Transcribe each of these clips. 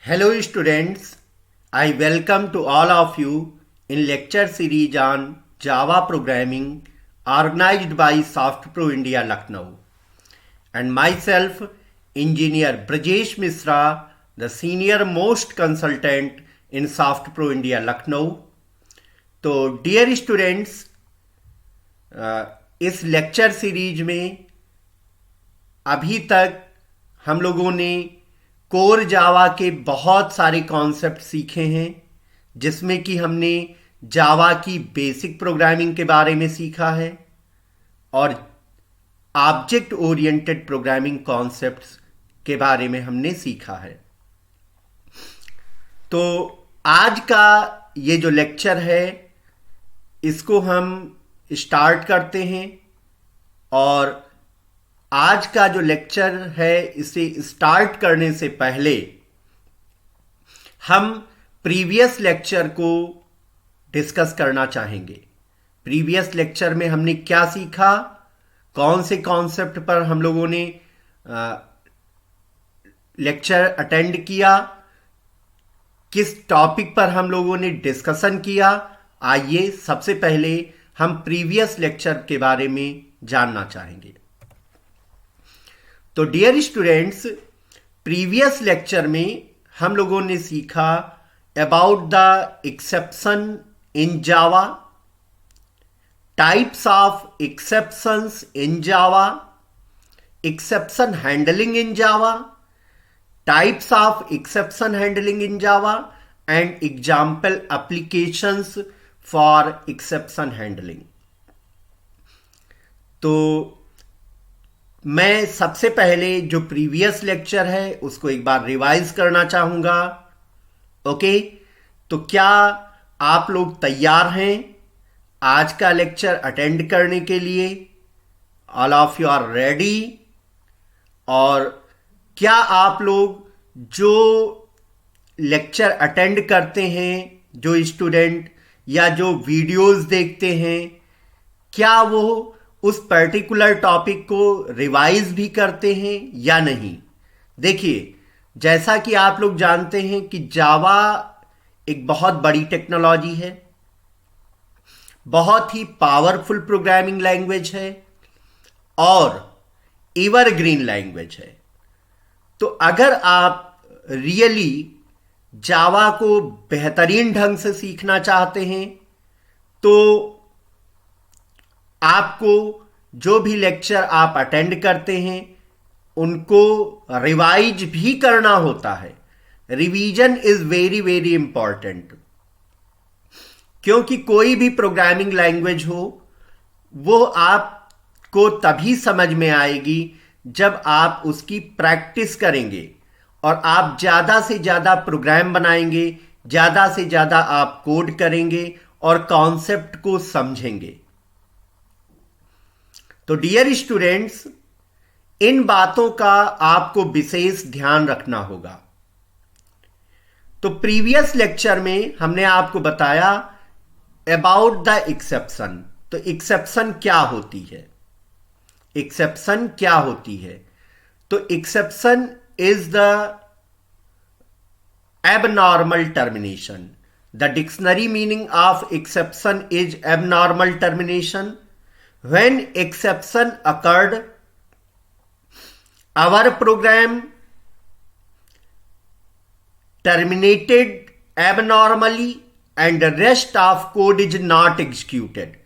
Hello students, I welcome to all of you in lecture series on Java programming organized by SoftPro India Lucknow and myself engineer Brajesh Misra, the senior most consultant in SoftPro India Lucknow. तो dear students, इस lecture series में अभी तक हम लोगों ने core Java के बहुत सारे कॉन्सेप्ट सीखे हैं, जिसमें कि हमने जावा की बेसिक प्रोग्रामिंग के बारे में सीखा है और ऑब्जेक्ट ओरिएंटेड प्रोग्रामिंग कॉन्सेप्ट्स के बारे में हमने सीखा है। तो आज का ये जो लेक्चर है इसको हम स्टार्ट करते हैं और आज का जो लेक्चर है इसे स्टार्ट करने से पहले हम प्रीवियस लेक्चर को डिस्कस करना चाहेंगे। प्रीवियस लेक्चर में हमने क्या सीखा, कौन से कॉन्सेप्ट पर हम लोगों ने लेक्चर अटेंड किया, किस टॉपिक पर हम लोगों ने डिस्कशन किया। आइए सबसे पहले हम प्रीवियस लेक्चर के बारे में जानना चाहेंगे। तो डियर स्टूडेंट्स, प्रीवियस लेक्चर में हम लोगों ने सीखा about the exception in Java, types of exceptions in Java, exception handling in Java, types of exception handling in Java and example applications for exception handling. तो मैं सबसे पहले जो प्रीवियस लेक्चर है उसको एक बार रिवाइज करना चाहूंगा। ओके, तो क्या आप लोग तैयार हैं आज का लेक्चर अटेंड करने के लिए? All of you are ready? और क्या आप लोग जो लेक्चर अटेंड करते हैं, जो स्टूडेंट या जो वीडियोस देखते हैं, क्या वो उस पर्टिकुलर टॉपिक को रिवाइज भी करते हैं या नहीं? देखिए, जैसा कि आप लोग जानते हैं कि जावा एक बहुत बड़ी टेक्नोलॉजी है, बहुत ही पावरफुल प्रोग्रामिंग लैंग्वेज है और एवरग्रीन लैंग्वेज है। तो अगर आप रियली जावा को बेहतरीन ढंग से सीखना चाहते हैं तो आपको जो भी लेक्चर आप अटेंड करते हैं उनको रिवाइज भी करना होता है। Revision is very very important, क्योंकि कोई भी प्रोग्रामिंग लैंग्वेज हो वो आपको तभी समझ में आएगी जब आप उसकी प्रैक्टिस करेंगे और आप ज्यादा से ज्यादा प्रोग्राम बनाएंगे, ज्यादा से ज्यादा आप कोड करेंगे और कॉन्सेप्ट को समझेंगे। तो डियर स्टूडेंट्स, इन बातों का आपको विशेष ध्यान रखना होगा। तो प्रीवियस लेक्चर में हमने आपको बताया अबाउट द एक्सेप्शन। तो एक्सेप्शन क्या होती है? एक्सेप्शन क्या होती है? तो exception is the abnormal termination. The dictionary meaning of exception is abnormal termination. When exception occurred, our program terminated abnormally and the rest of code is not executed.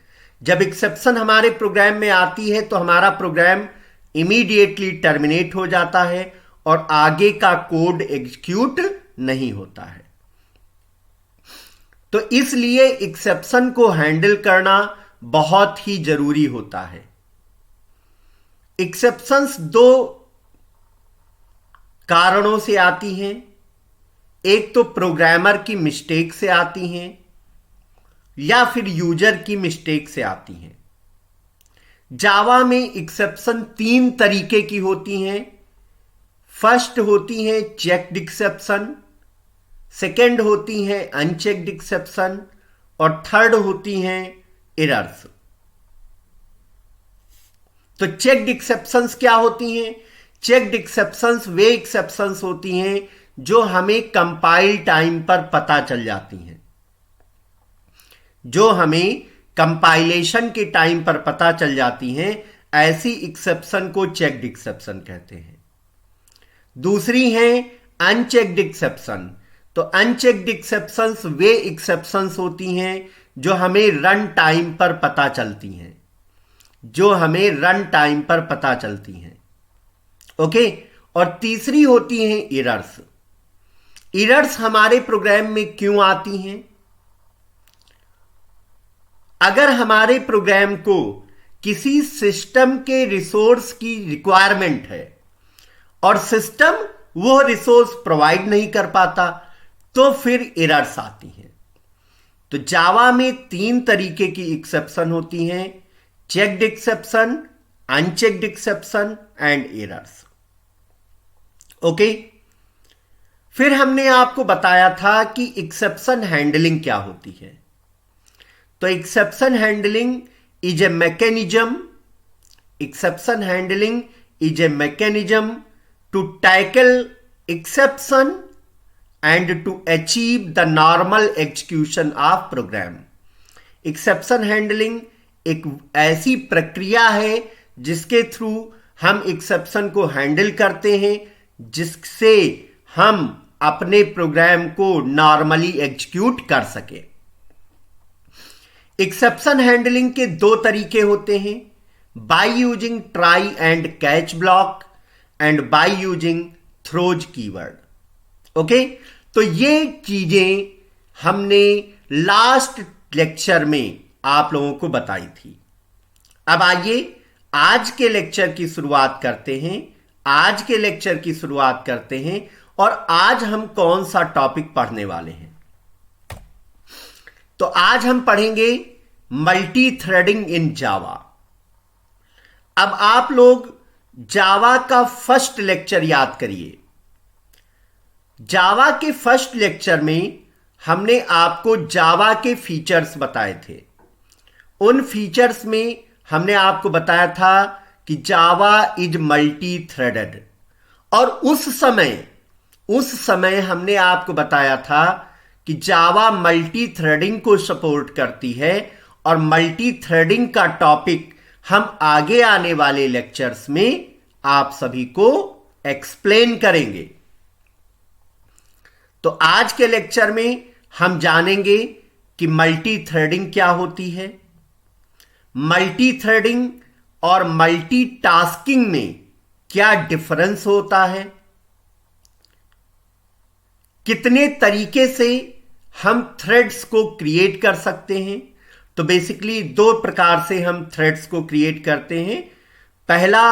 जब exception हमारे programme में आती है तो हमारा प्रोग्राम इमीडिएटली टर्मिनेट हो जाता है और आगे का कोड एग्जीक्यूट नहीं होता है। तो इसलिए एक्सेप्शन को हैंडल करना बहुत ही जरूरी होता है। एक्सेप्शंस दो कारणों से आती हैं। एक तो प्रोग्रामर की मिस्टेक से आती हैं या फिर यूजर की मिस्टेक से आती हैं। जावा में एक्सेप्शन तीन तरीके की होती हैं। फर्स्ट होती है चेक्ड एक्सेप्शन, सेकेंड होती है अनचेक्ड एक्सेप्शन और थर्ड होती हैं एरर्स। तो चेक्ड एक्सेप्शंस क्या होती हैं? चेक्ड एक्सेप्शंस वे एक्सेप्शंस होती हैं जो हमें कंपाइल टाइम पर पता चल जाती हैं, जो हमें कंपाइलेशन के टाइम पर पता चल जाती हैं, ऐसी एक्सेप्शन को चेक्ड एक्सेप्शन कहते हैं। दूसरी है अनचेक्ड एक्सेप्शन। तो अनचेक्ड एक्सेप्शंस वे एक्सेप्शंस होती हैं जो हमें रन टाइम पर पता चलती हैं, जो हमें रन टाइम पर पता चलती हैं। ओके। और तीसरी होती हैं एरर्स। एरर्स हमारे प्रोग्राम में क्यों आती हैं? अगर हमारे प्रोग्राम को किसी सिस्टम के रिसोर्स की रिक्वायरमेंट है और सिस्टम वो रिसोर्स प्रोवाइड नहीं कर पाता, तो फिर एरर्स आती हैं। तो जावा में 3 तरीके की एक्सेप्शन होती हैं: checked exception, unchecked exception and errors. Okay. फिर हमने आपको बताया था कि एक्सेप्शन हैंडलिंग क्या होती है। तो exception handling is a mechanism, exception handling is a mechanism to tackle exception and to achieve the normal execution of program। Exception handling एक ऐसी प्रक्रिया है जिसके थ्रू हम एक्सेप्शन को हैंडल करते हैं, जिससे हम अपने प्रोग्राम को नॉर्मली एग्जीक्यूट कर सके। एक्सेप्शन हैंडलिंग के 2 तरीके होते हैं: by using try and catch block and by using throws keyword. Okay. तो ये चीजें हमने लास्ट लेक्चर में आप लोगों को बताई थी। अब आइए आज के लेक्चर की शुरुआत करते हैं। आज के लेक्चर की शुरुआत करते हैं और आज हम कौन सा टॉपिक पढ़ने वाले हैं? तो आज हम पढ़ेंगे मल्टी थ्रेडिंग इन जावा। अब आप लोग जावा का फर्स्ट लेक्चर याद करिए। जावा के फर्स्ट लेक्चर में हमने आपको जावा के फीचर्स बताए थे। उन फीचर्स में हमने आपको बताया था कि जावा इज मल्टी थ्रेडेड, और उस समय हमने आपको बताया था कि जावा मल्टी थ्रेडिंग को सपोर्ट करती है, और मल्टी थ्रेडिंग का टॉपिक हम आगे आने वाले लेक्चर्स में आप सभी को एक्सप्लेन करेंगे। तो आज के लेक्चर में हम जानेंगे कि मल्टी थ्रेडिंग क्या होती है, मल्टी थ्रेडिंग और मल्टी टास्किंग में क्या डिफरेंस होता है, कितने तरीके से हम थ्रेड्स को क्रिएट कर सकते हैं। तो बेसिकली 2 प्रकार से हम थ्रेड्स को क्रिएट करते हैं। पहला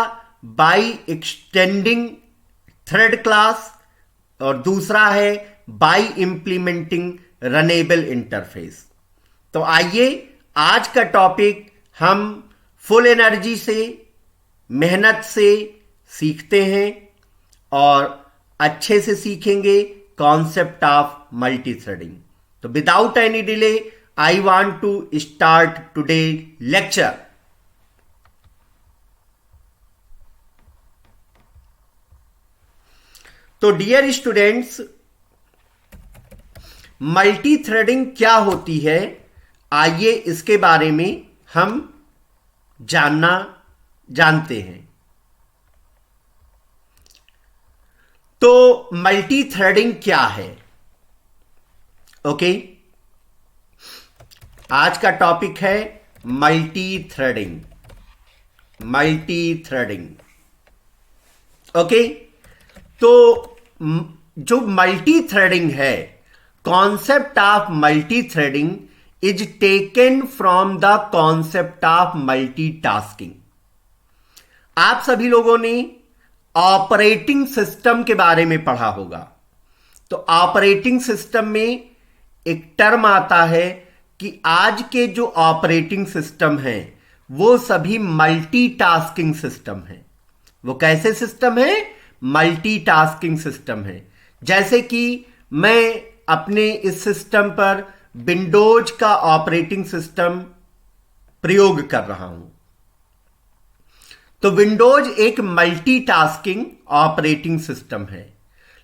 बाय एक्सटेंडिंग थ्रेड क्लास, और दूसरा है बाय इंप्लीमेंटिंग रनेबल इंटरफेस। तो आइए आज का टॉपिक हम फुल एनर्जी से, मेहनत से सीखते हैं और अच्छे से सीखेंगे कॉन्सेप्ट ऑफ मल्टी थ्रेडिंग। तो without any delay I want to start today lecture. तो डियर स्टूडेंट्स, मल्टी थ्रेडिंग क्या होती है, आइए इसके बारे में हम जानते हैं। तो मल्टी थ्रेडिंग क्या है? ओके। आज का टॉपिक है multi threading. Multi threading. Okay. तो जो मल्टी थ्रेडिंग है, concept of multi threading is taken from the concept of multitasking. आप सभी लोगों ने ऑपरेटिंग सिस्टम के बारे में पढ़ा होगा। तो ऑपरेटिंग सिस्टम में एक टर्म आता है कि आज के जो ऑपरेटिंग सिस्टम हैं वो सभी मल्टीटास्किंग सिस्टम हैं। वो कैसे सिस्टम है? मल्टीटास्किंग सिस्टम है। जैसे कि मैं अपने इस सिस्टम पर विंडोज का ऑपरेटिंग सिस्टम प्रयोग कर रहा हूं। तो विंडोज एक मल्टीटास्किंग ऑपरेटिंग सिस्टम है,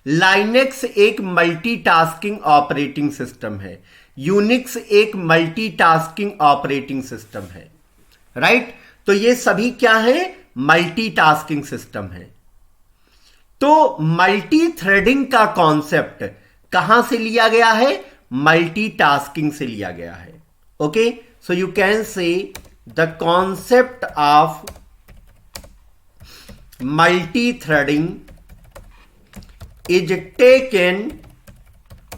लाइनेक्स एक मल्टीटास्किंग ऑपरेटिंग सिस्टम है, यूनिक्स एक मल्टीटास्किंग ऑपरेटिंग सिस्टम है, राइट। तो ये सभी क्या है, मल्टीटास्किंग सिस्टम है। तो मल्टी थ्रेडिंग का कॉन्सेप्ट कहां से लिया गया है, मल्टीटास्किंग से लिया गया है। Okay, so you can say the concept of multi threading is taken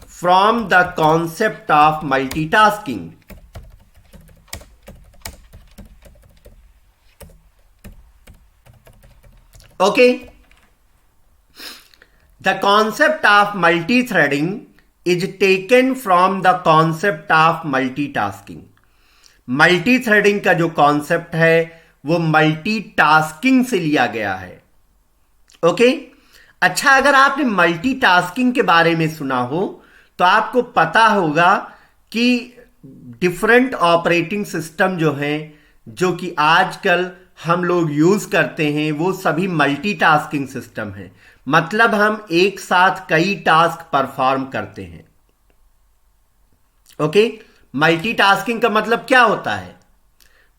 from the concept of multitasking. Okay, the concept of multi-threading is taken from the concept of multitasking. Multi-threading का जो concept है वो multitasking से लिया गया है। Okay, अच्छा, अगर आपने मल्टीटास्किंग के बारे में सुना हो तो आपको पता होगा कि डिफरेंट ऑपरेटिंग सिस्टम जो हैं, जो कि आजकल हम लोग यूज करते हैं, वो सभी मल्टीटास्किंग सिस्टम हैं। मतलब हम एक साथ कई टास्क परफॉर्म करते हैं। ओके, मल्टीटास्किंग का मतलब क्या होता है,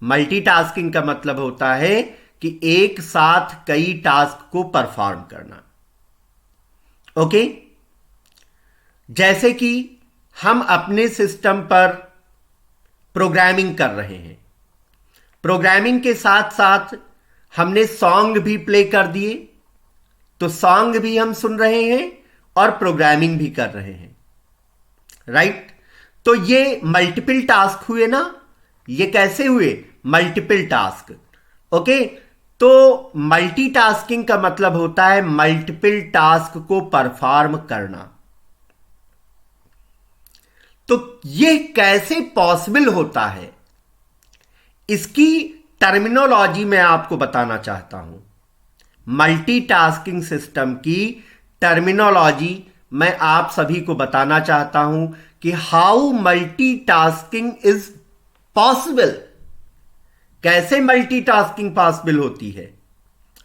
मल्टीटास्किंग का मतलब होता है कि एक साथ कई टास्क को परफॉर्म करना। ओके, जैसे कि हम अपने सिस्टम पर प्रोग्रामिंग कर रहे हैं, प्रोग्रामिंग के साथ साथ हमने सॉन्ग भी प्ले कर दिए, तो सॉन्ग भी हम सुन रहे हैं और प्रोग्रामिंग भी कर रहे हैं, राइट। तो ये मल्टीपल टास्क हुए ना, ये कैसे हुए, मल्टीपल टास्क। ओके, तो मल्टीटास्किंग का मतलब होता है मल्टीपल टास्क को परफॉर्म करना। तो ये कैसे पॉसिबल होता है, इसकी टर्मिनोलॉजी मैं आपको बताना चाहता हूं। मल्टीटास्किंग सिस्टम की टर्मिनोलॉजी मैं आप सभी को बताना चाहता हूं कि हाउ मल्टीटास्किंग इज पॉसिबल, कैसे मल्टीटास्किंग पॉसिबल होती है,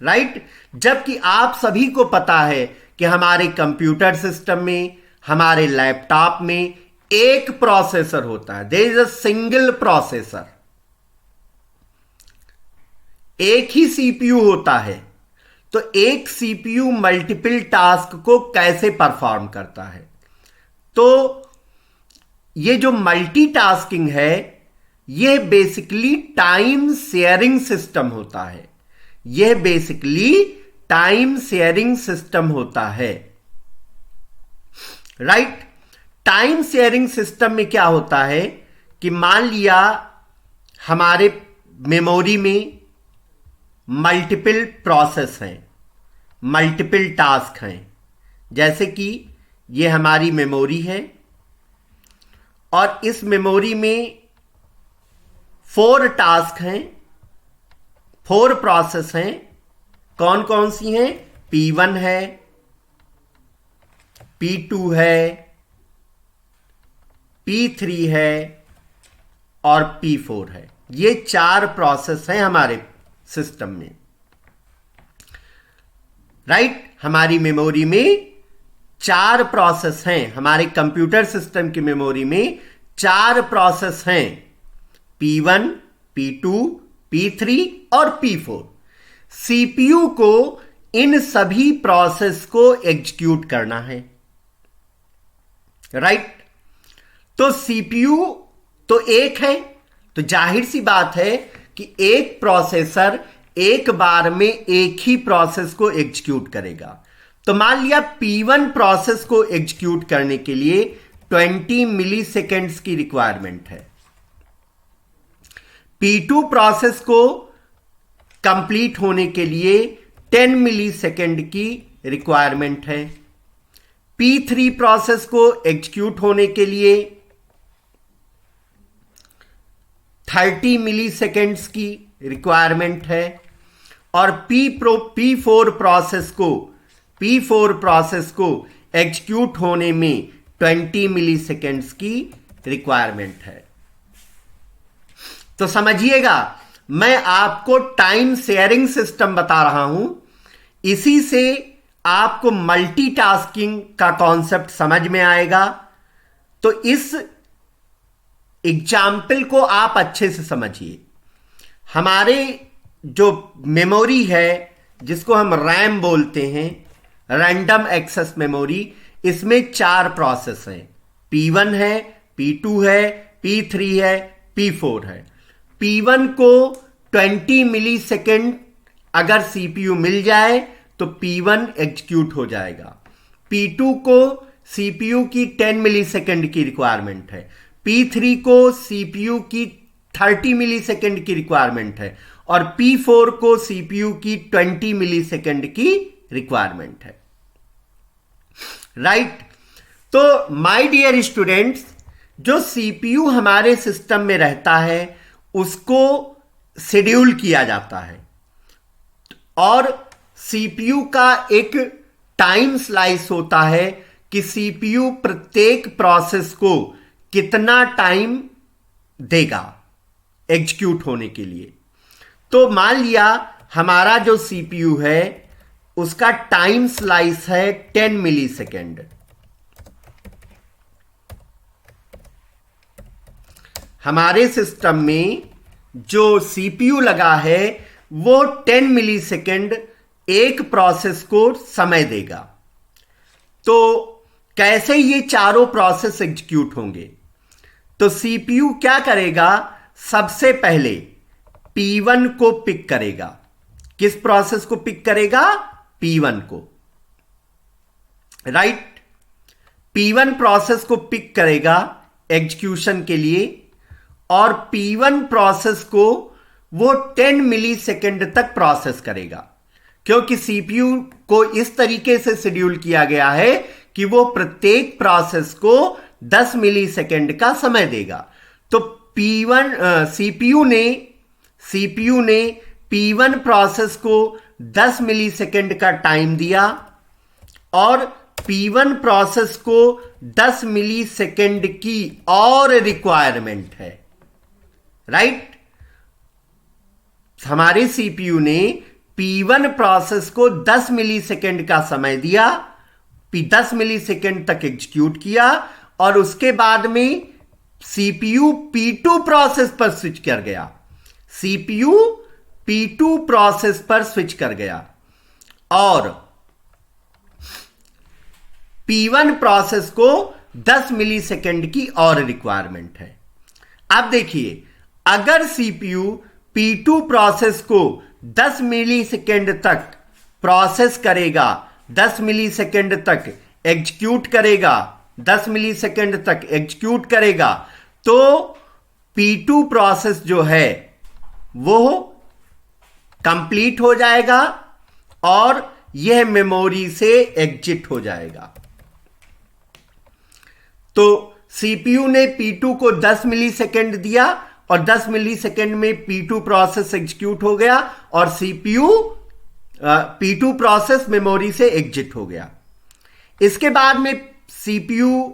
राइट। जबकि आप सभी को पता है कि हमारे कंप्यूटर सिस्टम में, हमारे लैपटॉप में एक प्रोसेसर होता है, there is a single processor, एक ही सीपीयू होता है। तो एक सीपीयू मल्टीपल टास्क को कैसे परफॉर्म करता है, तो ये जो मल्टीटास्किंग है यह बेसिकली टाइम शेयरिंग सिस्टम होता है, यह बेसिकली टाइम शेयरिंग सिस्टम होता है, राइट। टाइम शेयरिंग सिस्टम में क्या होता है कि मान लिया हमारे मेमोरी में मल्टीपल प्रोसेस हैं, मल्टीपल टास्क हैं, जैसे कि ये हमारी मेमोरी है और इस मेमोरी में 4 टास्क हैं, 4 प्रोसेस हैं। कौन कौन सी हैं, P1 है, P2 है, P3 है और P4 है। ये 4 प्रोसेस हैं हमारे सिस्टम में, राइट। हमारी मेमोरी में 4 प्रोसेस हैं, हमारे कंप्यूटर सिस्टम की मेमोरी में 4 प्रोसेस हैं, P1, P2, P3 और P4। सीपीयू को इन सभी प्रोसेस को एग्जीक्यूट करना है, राइट। तो सीपीयू तो एक है, तो जाहिर सी बात है कि एक प्रोसेसर एक बार में एक ही प्रोसेस को एग्जीक्यूट करेगा। तो मान लिया P1 प्रोसेस को एग्जीक्यूट करने के लिए 20 मिली सेकेंड्स की रिक्वायरमेंट है, P2 प्रोसेस को कंप्लीट होने के लिए 10 मिली सेकेंड की रिक्वायरमेंट है, P3 प्रोसेस को एग्जीक्यूट होने के लिए 30 मिली सेकेंड्स की रिक्वायरमेंट है और P4 प्रोसेस को एग्जीक्यूट होने में 20 मिली सेकेंड्स की रिक्वायरमेंट है। तो समझिएगा, मैं आपको टाइम शेयरिंग सिस्टम बता रहा हूं, इसी से आपको मल्टीटास्किंग का कॉन्सेप्ट समझ में आएगा। तो इस एग्जाम्पल को आप अच्छे से समझिए। हमारे जो मेमोरी है, जिसको हम रैम बोलते हैं, रैंडम एक्सेस मेमोरी, इसमें 4 प्रोसेस हैं। P1 है, P2 है, P3 है, P4 है। P1 को 20 मिली सेकेंड अगर सीपीयू मिल जाए तो P1 एग्जीक्यूट हो जाएगा। P2 को सीपीयू की 10 मिली सेकेंड की रिक्वायरमेंट है। P3 को सीपीयू की 30 मिली सेकेंड की रिक्वायरमेंट है और P4 को सीपीयू की 20 मिली सेकेंड की रिक्वायरमेंट है। राइट। तो माय डियर स्टूडेंट्स, जो सीपीयू हमारे सिस्टम में रहता है उसको शेड्यूल किया जाता है और सीपीयू का एक टाइम स्लाइस होता है कि सीपीयू प्रत्येक प्रोसेस को कितना टाइम देगा एग्जीक्यूट होने के लिए। तो मान लिया हमारा जो सीपीयू है उसका टाइम स्लाइस है 10 मिली सेकेंड। हमारे सिस्टम में जो सीपीयू लगा है वो 10 मिली सेकेंड एक प्रोसेस को समय देगा। तो कैसे ये चारों प्रोसेस एग्जीक्यूट होंगे? तो सीपीयू क्या करेगा? सबसे पहले P1 को पिक करेगा। किस प्रोसेस को पिक करेगा? P1 को। राइट। P1 प्रोसेस को पिक करेगा एग्जीक्यूशन के लिए और P1 प्रोसेस को वो 10 मिली सेकेंड तक प्रोसेस करेगा, क्योंकि सीपीयू को इस तरीके से शेड्यूल किया गया है कि वो प्रत्येक प्रोसेस को 10 मिली सेकेंड का समय देगा। तो सीपीयू ने P1 प्रोसेस को 10 मिली सेकेंड का टाइम दिया और P1 प्रोसेस को 10 मिली सेकेंड की और रिक्वायरमेंट है। राइट। हमारे सीपीयू ने P1 प्रोसेस को 10 मिली सेकेंड का समय दिया, 10 मिली सेकेंड तक एग्जीक्यूट किया और उसके बाद में सीपीयू P2 प्रोसेस पर स्विच कर गया। सीपीयू P2 प्रोसेस पर स्विच कर गया और P1 प्रोसेस को 10 मिली सेकेंड की और रिक्वायरमेंट है। अब देखिए, अगर सीपीयू P2 प्रोसेस को 10 मिली सेकेंड तक प्रोसेस करेगा, 10 मिली सेकेंड तक एग्जीक्यूट करेगा, 10 मिली सेकेंड तक एग्जीक्यूट करेगा, तो P2 प्रोसेस जो है वो कंप्लीट हो जाएगा और यह मेमोरी से एग्जिट हो जाएगा। तो सीपीयू ने P2 को 10 मिली सेकेंड दिया और 10 मिली सेकेंड में P2 प्रोसेस एग्जीक्यूट हो गया और P2 प्रोसेस मेमोरी से एग्जिट हो गया। इसके बाद में सीपीयू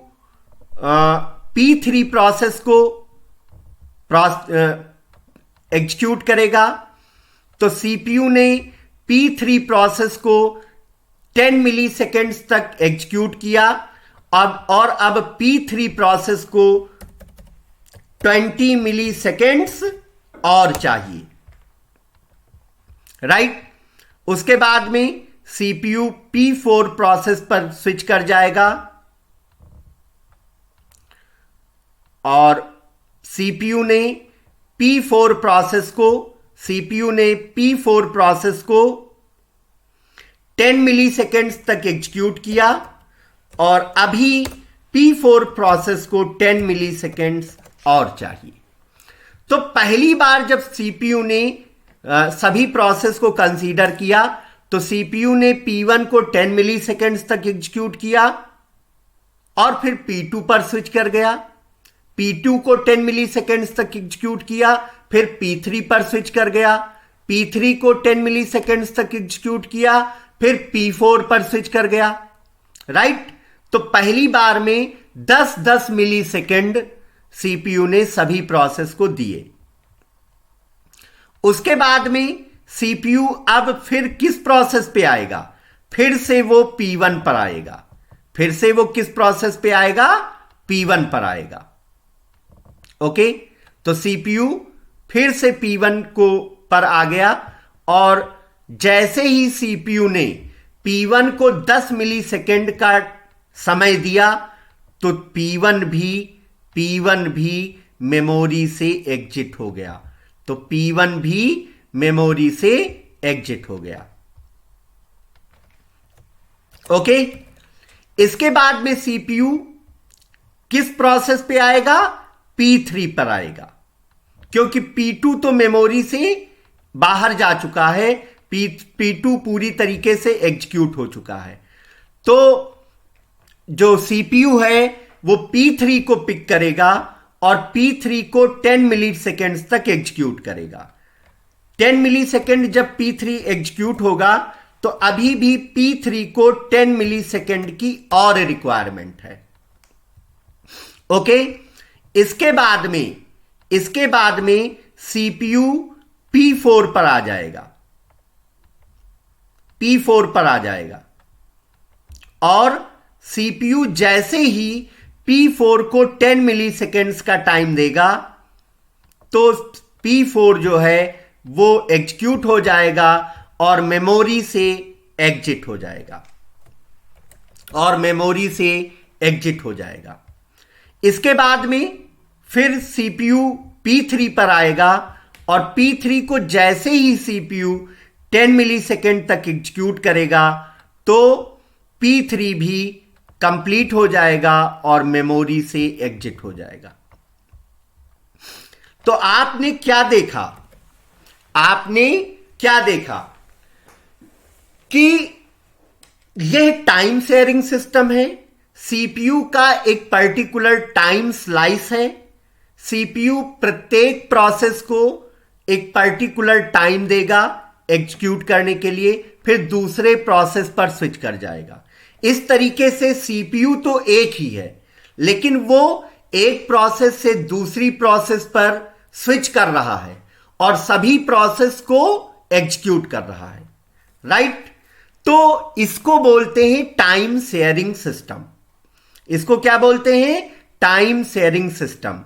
P3 प्रोसेस को एग्जीक्यूट करेगा। तो सीपीयू ने P3 प्रोसेस को 10 मिली सेकेंड्स तक एग्जीक्यूट किया अब P3 प्रोसेस को 20 मिली सेकेंड्स और चाहिए। राइट। उसके बाद में सीपीयू P4 प्रोसेस पर स्विच कर जाएगा और सीपीयू ने P4 प्रोसेस को 10 मिली सेकेंड्स तक एग्जीक्यूट किया और अभी P4 प्रोसेस को 10 मिली सेकेंड्स और चाहिए। तो पहली बार जब सीपीयू ने सभी प्रोसेस को कंसीडर किया तो सीपीयू ने P1 को 10 मिली सेकेंड्स तक एग्जीक्यूट किया और फिर P2 पर स्विच कर गया। P2 को 10 मिली सेकेंड्स तक एग्जीक्यूट किया, फिर P3 पर स्विच कर गया। P3 को 10 मिली सेकेंड्स तक एग्जीक्यूट किया, फिर P4 पर स्विच कर गया। राइट। तो पहली बार में 10-10 मिली सेकेंड सीपीयू ने सभी प्रोसेस को दिए। उसके बाद में सीपीयू अब फिर किस प्रोसेस पे आएगा? फिर से वो P1 पर आएगा, फिर से वो किस प्रोसेस पे आएगा? P1 पर आएगा। ओके, तो CPU फिर से P1 को पर आ गया और जैसे ही CPU ने P1 को 10 मिली सेकेंड का समय दिया तो P1 भी मेमोरी से एग्जिट हो गया। तो P1 भी मेमोरी से एग्जिट हो गया। ओके, इसके बाद में CPU किस प्रोसेस पे आएगा? P3 पर आएगा, क्योंकि P2 तो मेमोरी से बाहर जा चुका है, P2 पूरी तरीके से एग्जीक्यूट हो चुका है। तो जो CPU है वो P3 को पिक करेगा और P3 को 10 मिली सेकेंड तक एग्जीक्यूट करेगा। 10 मिली सेकेंड जब P3 एग्जीक्यूट होगा तो अभी भी P3 को 10 मिली सेकेंड की और रिक्वायरमेंट है। ओके, इसके बाद में CPU P4 पर आ जाएगा, P4 पर आ जाएगा और CPU जैसे ही P4 को 10 मिली सेकेंड्स का टाइम देगा तो P4 जो है वो एग्जीक्यूट हो जाएगा और मेमोरी से एग्जिट हो जाएगा, इसके बाद में फिर CPU P3 पर आएगा और P3 को जैसे ही CPU 10 मिली सेकेंड तक एग्जीक्यूट करेगा तो P3 भी कंप्लीट हो जाएगा और मेमोरी से एग्जिट हो जाएगा। तो आपने क्या देखा कि यह टाइम शेयरिंग सिस्टम है। CPU का एक पर्टिकुलर टाइम स्लाइस है। CPU प्रत्येक प्रोसेस को एक पर्टिकुलर टाइम देगा एग्जीक्यूट करने के लिए, फिर दूसरे प्रोसेस पर स्विच कर जाएगा। इस तरीके से CPU तो एक ही है, लेकिन वो एक प्रोसेस से दूसरी प्रोसेस पर स्विच कर रहा है और सभी प्रोसेस को एग्जीक्यूट कर रहा है, राइट? तो इसको बोलते हैं टाइम शेयरिंग सिस्टम। इसको क्या बोलते हैं? Time sharing system.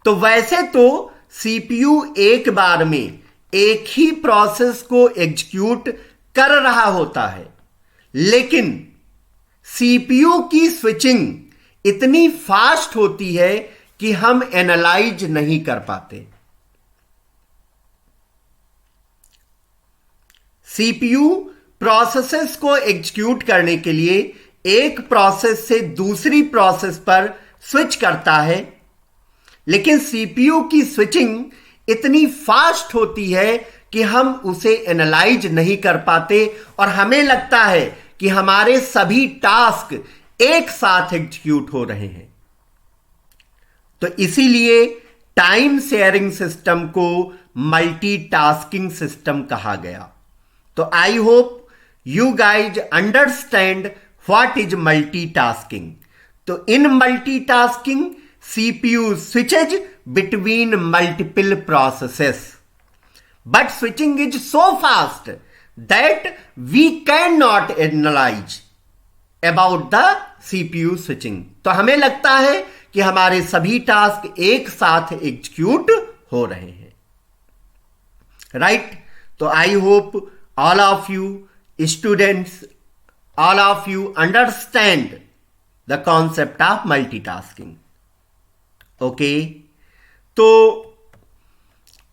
तो वैसे तो CPU एक बार में एक ही प्रोसेस को एग्जीक्यूट कर रहा होता है, लेकिन CPU की स्विचिंग इतनी फास्ट होती है कि हम एनालाइज नहीं कर पाते। CPU प्रोसेसेस को एग्जीक्यूट करने के लिए एक प्रोसेस से दूसरी प्रोसेस पर स्विच करता है, लेकिन CPU की स्विचिंग इतनी फास्ट होती है कि हम उसे एनालाइज नहीं कर पाते और हमें लगता है कि हमारे सभी टास्क एक साथ एग्जीक्यूट हो रहे हैं। तो इसीलिए टाइम शेयरिंग सिस्टम को मल्टीटास्किंग सिस्टम कहा गया। तो I hope you guys understand what is multitasking. तो इन multitasking CPU switches between multiple processes, but switching is so fast that we cannot analyze about the CPU switching. तो हमें लगता है कि हमारे सभी टास्क एक साथ एग्जीक्यूट हो रहे हैं, राइट? तो I hope all of you students, all of you understand the concept of multitasking. Okay, तो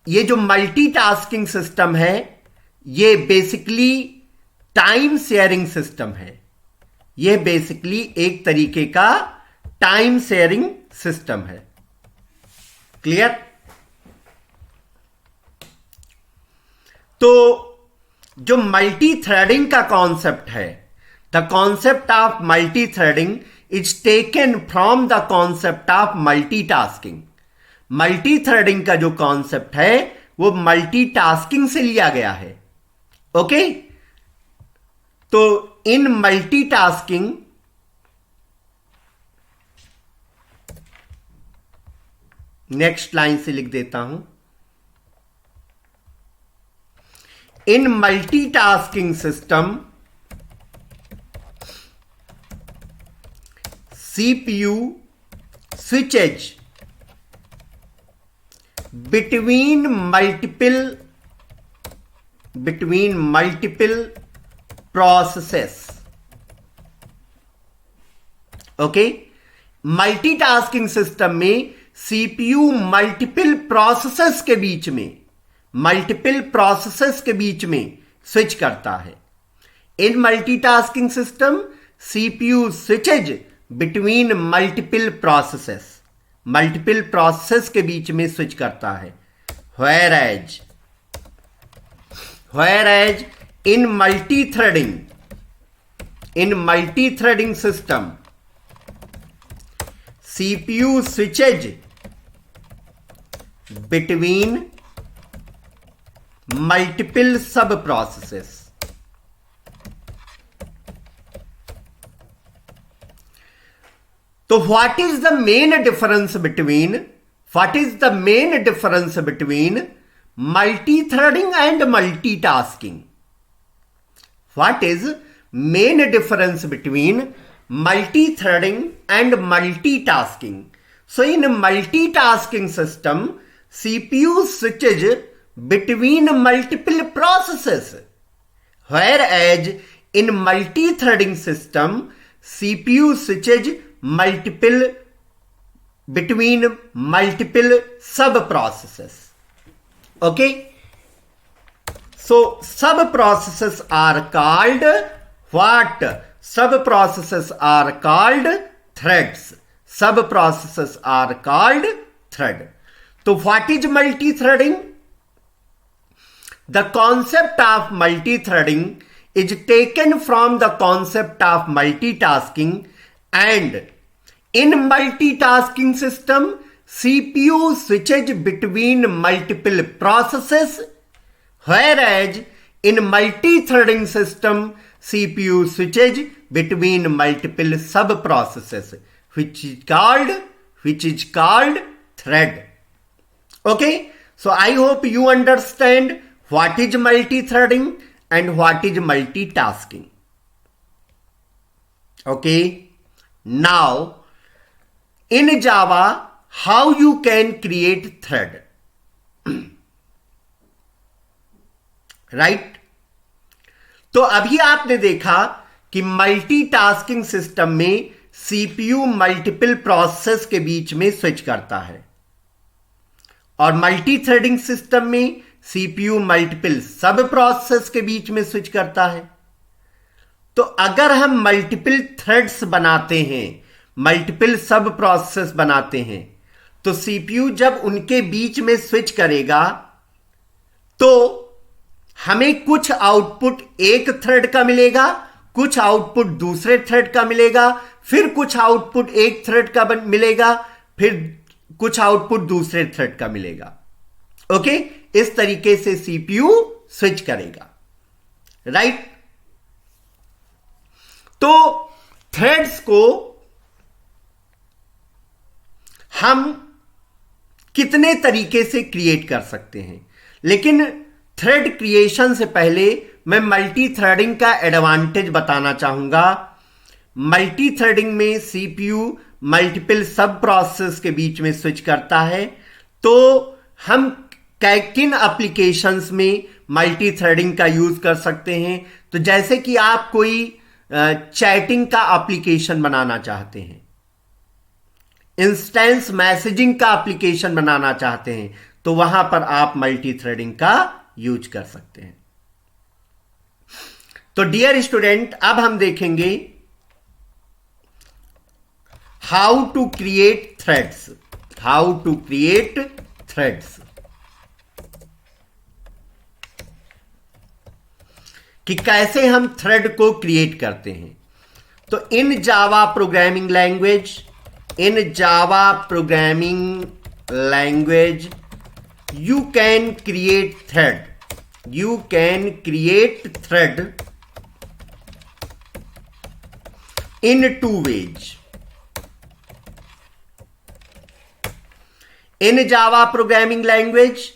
ये जो मल्टीटास्किंग सिस्टम है ये बेसिकली टाइम शेयरिंग सिस्टम है। ये बेसिकली एक तरीके का टाइम शेयरिंग सिस्टम है। क्लियर? तो जो मल्टी थ्रेडिंग का कॉन्सेप्ट है, the concept of multi threading is taken from the concept of multitasking. Multi threading का जो कॉन्सेप्ट है वो मल्टीटास्किंग से लिया गया है। ओके, तो इन मल्टीटास्किंग नेक्स्ट लाइन से लिख देता हूं। In multitasking system, CPU switches between multiple processes. Okay, multitasking system में सीपीयू मल्टीपल प्रोसेसेस के बीच में स्विच करता है. In multitasking system CPU switches between multiple processes के बीच में स्विच करता है. whereas in multi-threading system, CPU switches between multiple sub-processes. So what is the main difference between multi-threading and multitasking? What is main difference between multi-threading and multitasking? So in multitasking system, CPU switches between multiple processes, whereas in multi-threading system, CPU switches between multiple sub-processes. Okay? So sub-processes are called what? Sub-processes are called threads. Sub-processes are called thread. So what is multi-threading? The concept of multi-threading is taken from the concept of multitasking, and in multitasking system, CPU switches between multiple processes, whereas in multi-threading system, CPU switches between multiple sub-processes, which is called thread. Okay, so I hope you understand what is multi-threading and what is multitasking. Okay, now in Java, how you can create thread? Right? तो अभी आपने देखा कि multitasking system में CPU multiple process के बीच में switch करता है, और मल्टी थ्रेडिंग सिस्टम में सीपीयू मल्टीपल सब प्रोसेस के बीच में स्विच करता है. तो अगर हम मल्टीपल थ्रेड्स बनाते हैं, मल्टीपल सब प्रोसेस बनाते हैं, तो सीपीयू जब उनके बीच में स्विच करेगा तो हमें कुछ आउटपुट एक थ्रेड का मिलेगा, कुछ आउटपुट दूसरे थ्रेड का मिलेगा, फिर कुछ आउटपुट एक थ्रेड का मिलेगा, फिर कुछ आउटपुट दूसरे थ्रेड का मिलेगा. ओके, इस तरीके से सीपीयू स्विच करेगा. राइट? तो थ्रेड्स को हम कितने तरीके से क्रिएट कर सकते हैं, लेकिन थ्रेड क्रिएशन से पहले मैं मल्टी थ्रेडिंग का एडवांटेज बताना चाहूंगा. मल्टी थ्रेडिंग में सीपीयू मल्टीपल सब प्रोसेस के बीच में स्विच करता है. तो हम किन एप्लीकेशंस में मल्टी थ्रेडिंग का यूज कर सकते हैं? तो जैसे कि आप कोई चैटिंग का एप्लीकेशन बनाना चाहते हैं, इंस्टेंस मैसेजिंग का एप्लीकेशन बनाना चाहते हैं, तो वहां पर आप मल्टी थ्रेडिंग का यूज कर सकते हैं. तो डियर स्टूडेंट, अब हम देखेंगे हाउ टू क्रिएट थ्रेड्स. कि कैसे हम थ्रेड को क्रिएट करते हैं. तो in Java programming language you can create thread in two ways. In Java programming language,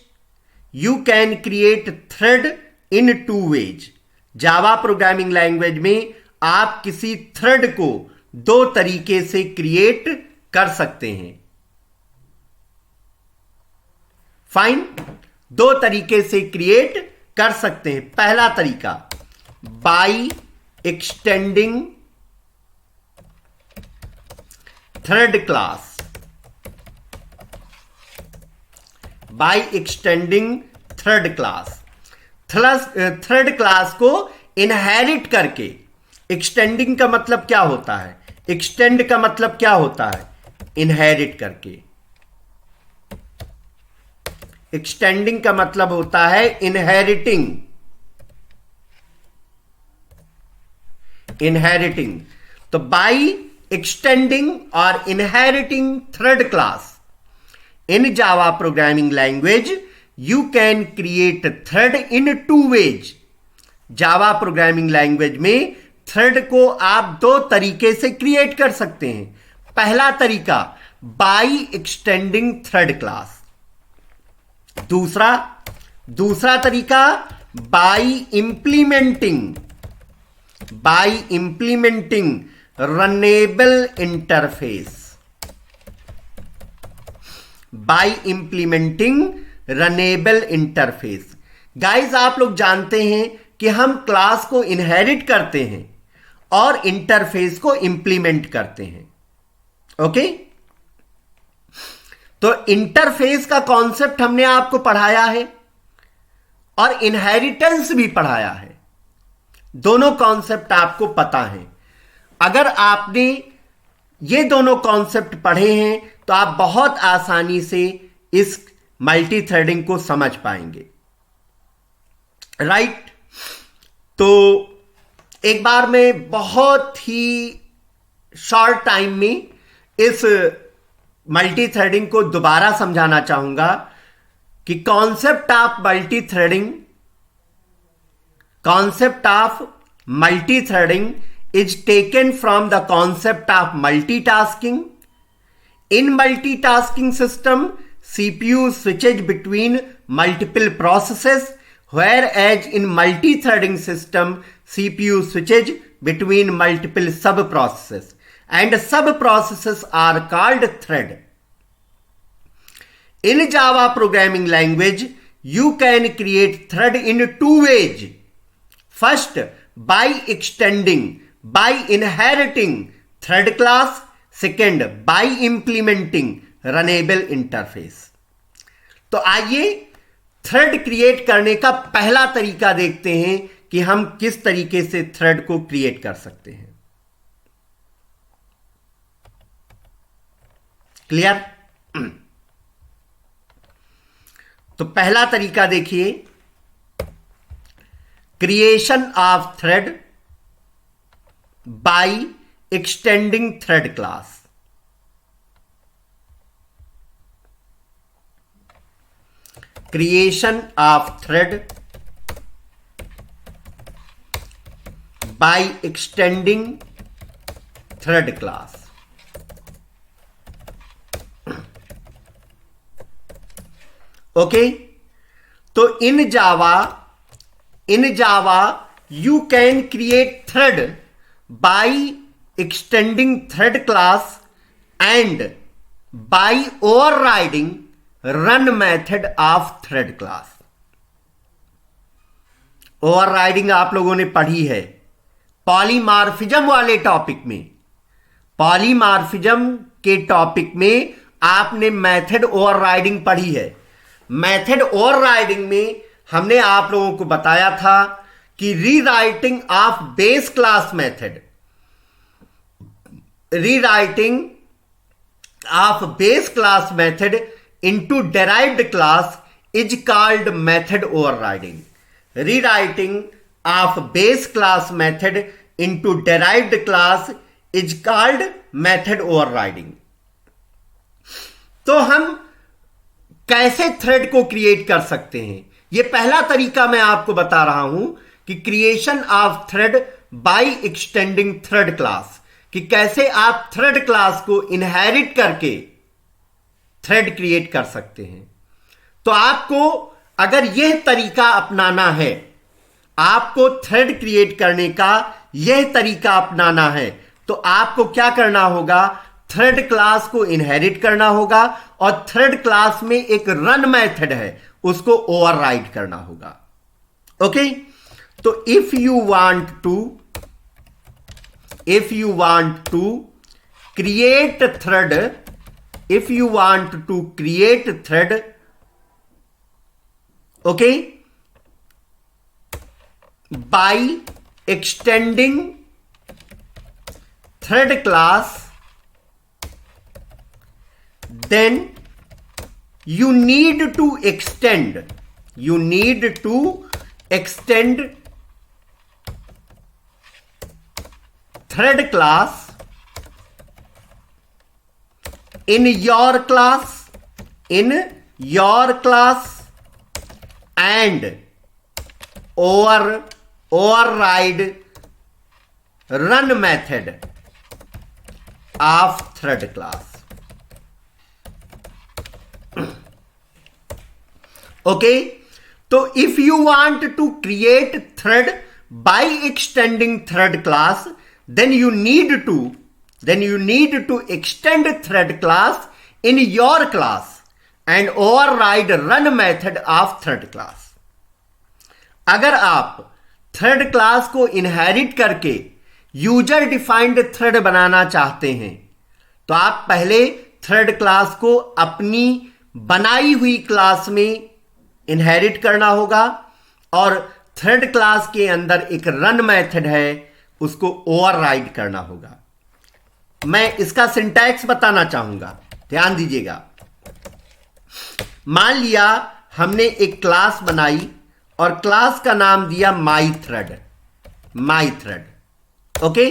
you can create thread in two ways. Java programming language में आप किसी थ्रेड को दो तरीके से क्रिएट कर सकते हैं। फाइन, दो तरीके से क्रिएट कर सकते हैं। पहला तरीका, by extending thread class, by extending thread class, thread class को इनहेरिट करके। एक्सटेंडिंग का मतलब क्या होता है? एक्सटेंड का मतलब क्या होता है? इनहेरिट करके। एक्सटेंडिंग का मतलब होता है इनहेरिटिंग, इनहेरिटिंग। तो बाय एक्सटेंडिंग और inheriting thread class in Java programming language you can create thread in two ways. Java programming language में थ्रेड को आप दो तरीके से क्रिएट कर सकते हैं। पहला तरीका, बाय एक्सटेंडिंग थ्रेड क्लास। दूसरा तरीका, by implementing runnable interface, by implementing runnable interface. Guys, आप लोग जानते हैं कि हम क्लास को इनहेरिट करते हैं और इंटरफेस को इंप्लीमेंट करते हैं। ओके, तो इंटरफेस का कॉन्सेप्ट हमने आपको पढ़ाया है और इनहेरिटेंस भी पढ़ाया है। दोनों कॉन्सेप्ट आपको पता है। अगर आपने ये दोनों कॉन्सेप्ट पढ़े हैं तो आप बहुत आसानी से इस मल्टी थ्रेडिंग को समझ पाएंगे, राइट? तो एक बार मैं बहुत ही शॉर्ट टाइम में इस मल्टी थ्रेडिंग को दोबारा समझाना चाहूंगा कि concept of multi threading is taken from the concept of multitasking. In multitasking system, CPU switches between multiple processes, whereas in multi-threading system, CPU switches between multiple sub-processes, and sub-processes are called thread. In Java programming language, you can create thread in two ways. First, by inheriting thread class. Second, by implementing runnable interface. तो आइए thread create करने का पहला तरीका देखते हैं कि हम किस तरीके से थ्रेड को क्रिएट कर सकते हैं। क्लियर? तो पहला तरीका देखिए, creation of thread by extending thread class। creation of thread by extending thread class। Okay, तो in Java you can create thread by extending thread class and by overriding run method of thread class। Overriding आप लोगों ने पढ़ी है polymorphism वाले topic में। Polymorphism के topic में आपने मेथड ओवरराइडिंग पढ़ी है। मेथड ओवरराइडिंग में हमने आप लोगों को बताया था कि rewriting of base class method, rewriting of base class method into derived class is called method overriding। Rewriting of base class method into derived class is called method overriding। तो हम कैसे थ्रेड को क्रिएट कर सकते हैं, यह पहला तरीका मैं आपको बता रहा हूं कि creation of thread by extending thread class, कि कैसे आप थ्रेड क्लास को इनहेरिट करके थ्रेड क्रिएट कर सकते हैं। तो आपको अगर यह तरीका अपनाना है, आपको थ्रेड क्रिएट करने का यह तरीका अपनाना है, तो आपको क्या करना होगा, थर्ड क्लास को इनहेरिट करना होगा और थर्ड क्लास में एक रन मेथड है उसको ओवरराइड करना होगा। ओके, तो if you want to create thread, if you want to create thread, okay, by extending thread class, then you need to extend thread class in your class and override run method of thread class. Okay, so if you want to create thread by extending thread class, then you need to extend thread class in your class and override run method of thread class. अगर आप thread class को inherit करके user defined thread बनाना चाहते हैं तो आप पहले thread class को अपनी बनाई हुई क्लास में इनहेरिट करना होगा और थ्रेड क्लास के अंदर एक रन मेथड है उसको ओवरराइड करना होगा। मैं इसका सिंटैक्स बताना चाहूंगा, ध्यान दीजिएगा। मान लिया हमने एक क्लास बनाई और क्लास का नाम दिया माई थ्रेड। ओके,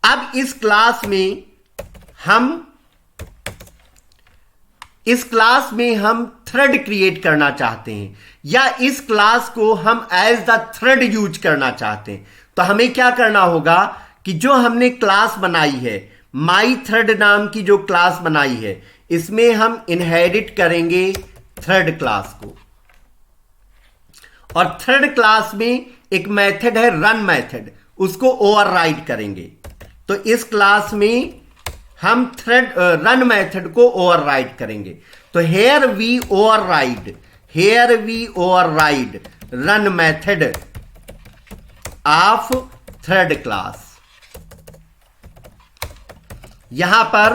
अब इस क्लास में हम थ्रेड क्रिएट करना चाहते हैं या इस क्लास को हम एज द थ्रेड यूज करना चाहते हैं। तो हमें क्या करना होगा कि जो हमने क्लास बनाई है, माई थ्रेड नाम की जो क्लास बनाई है, इसमें हम इनहेरिट करेंगे थ्रेड क्लास को और थ्रेड क्लास में एक मेथड है रन मेथड, उसको ओवरराइड करेंगे। तो इस क्लास में हम थ्रेड रन मेथड को ओवरराइड करेंगे। तो here we override run method of thread class. यहां पर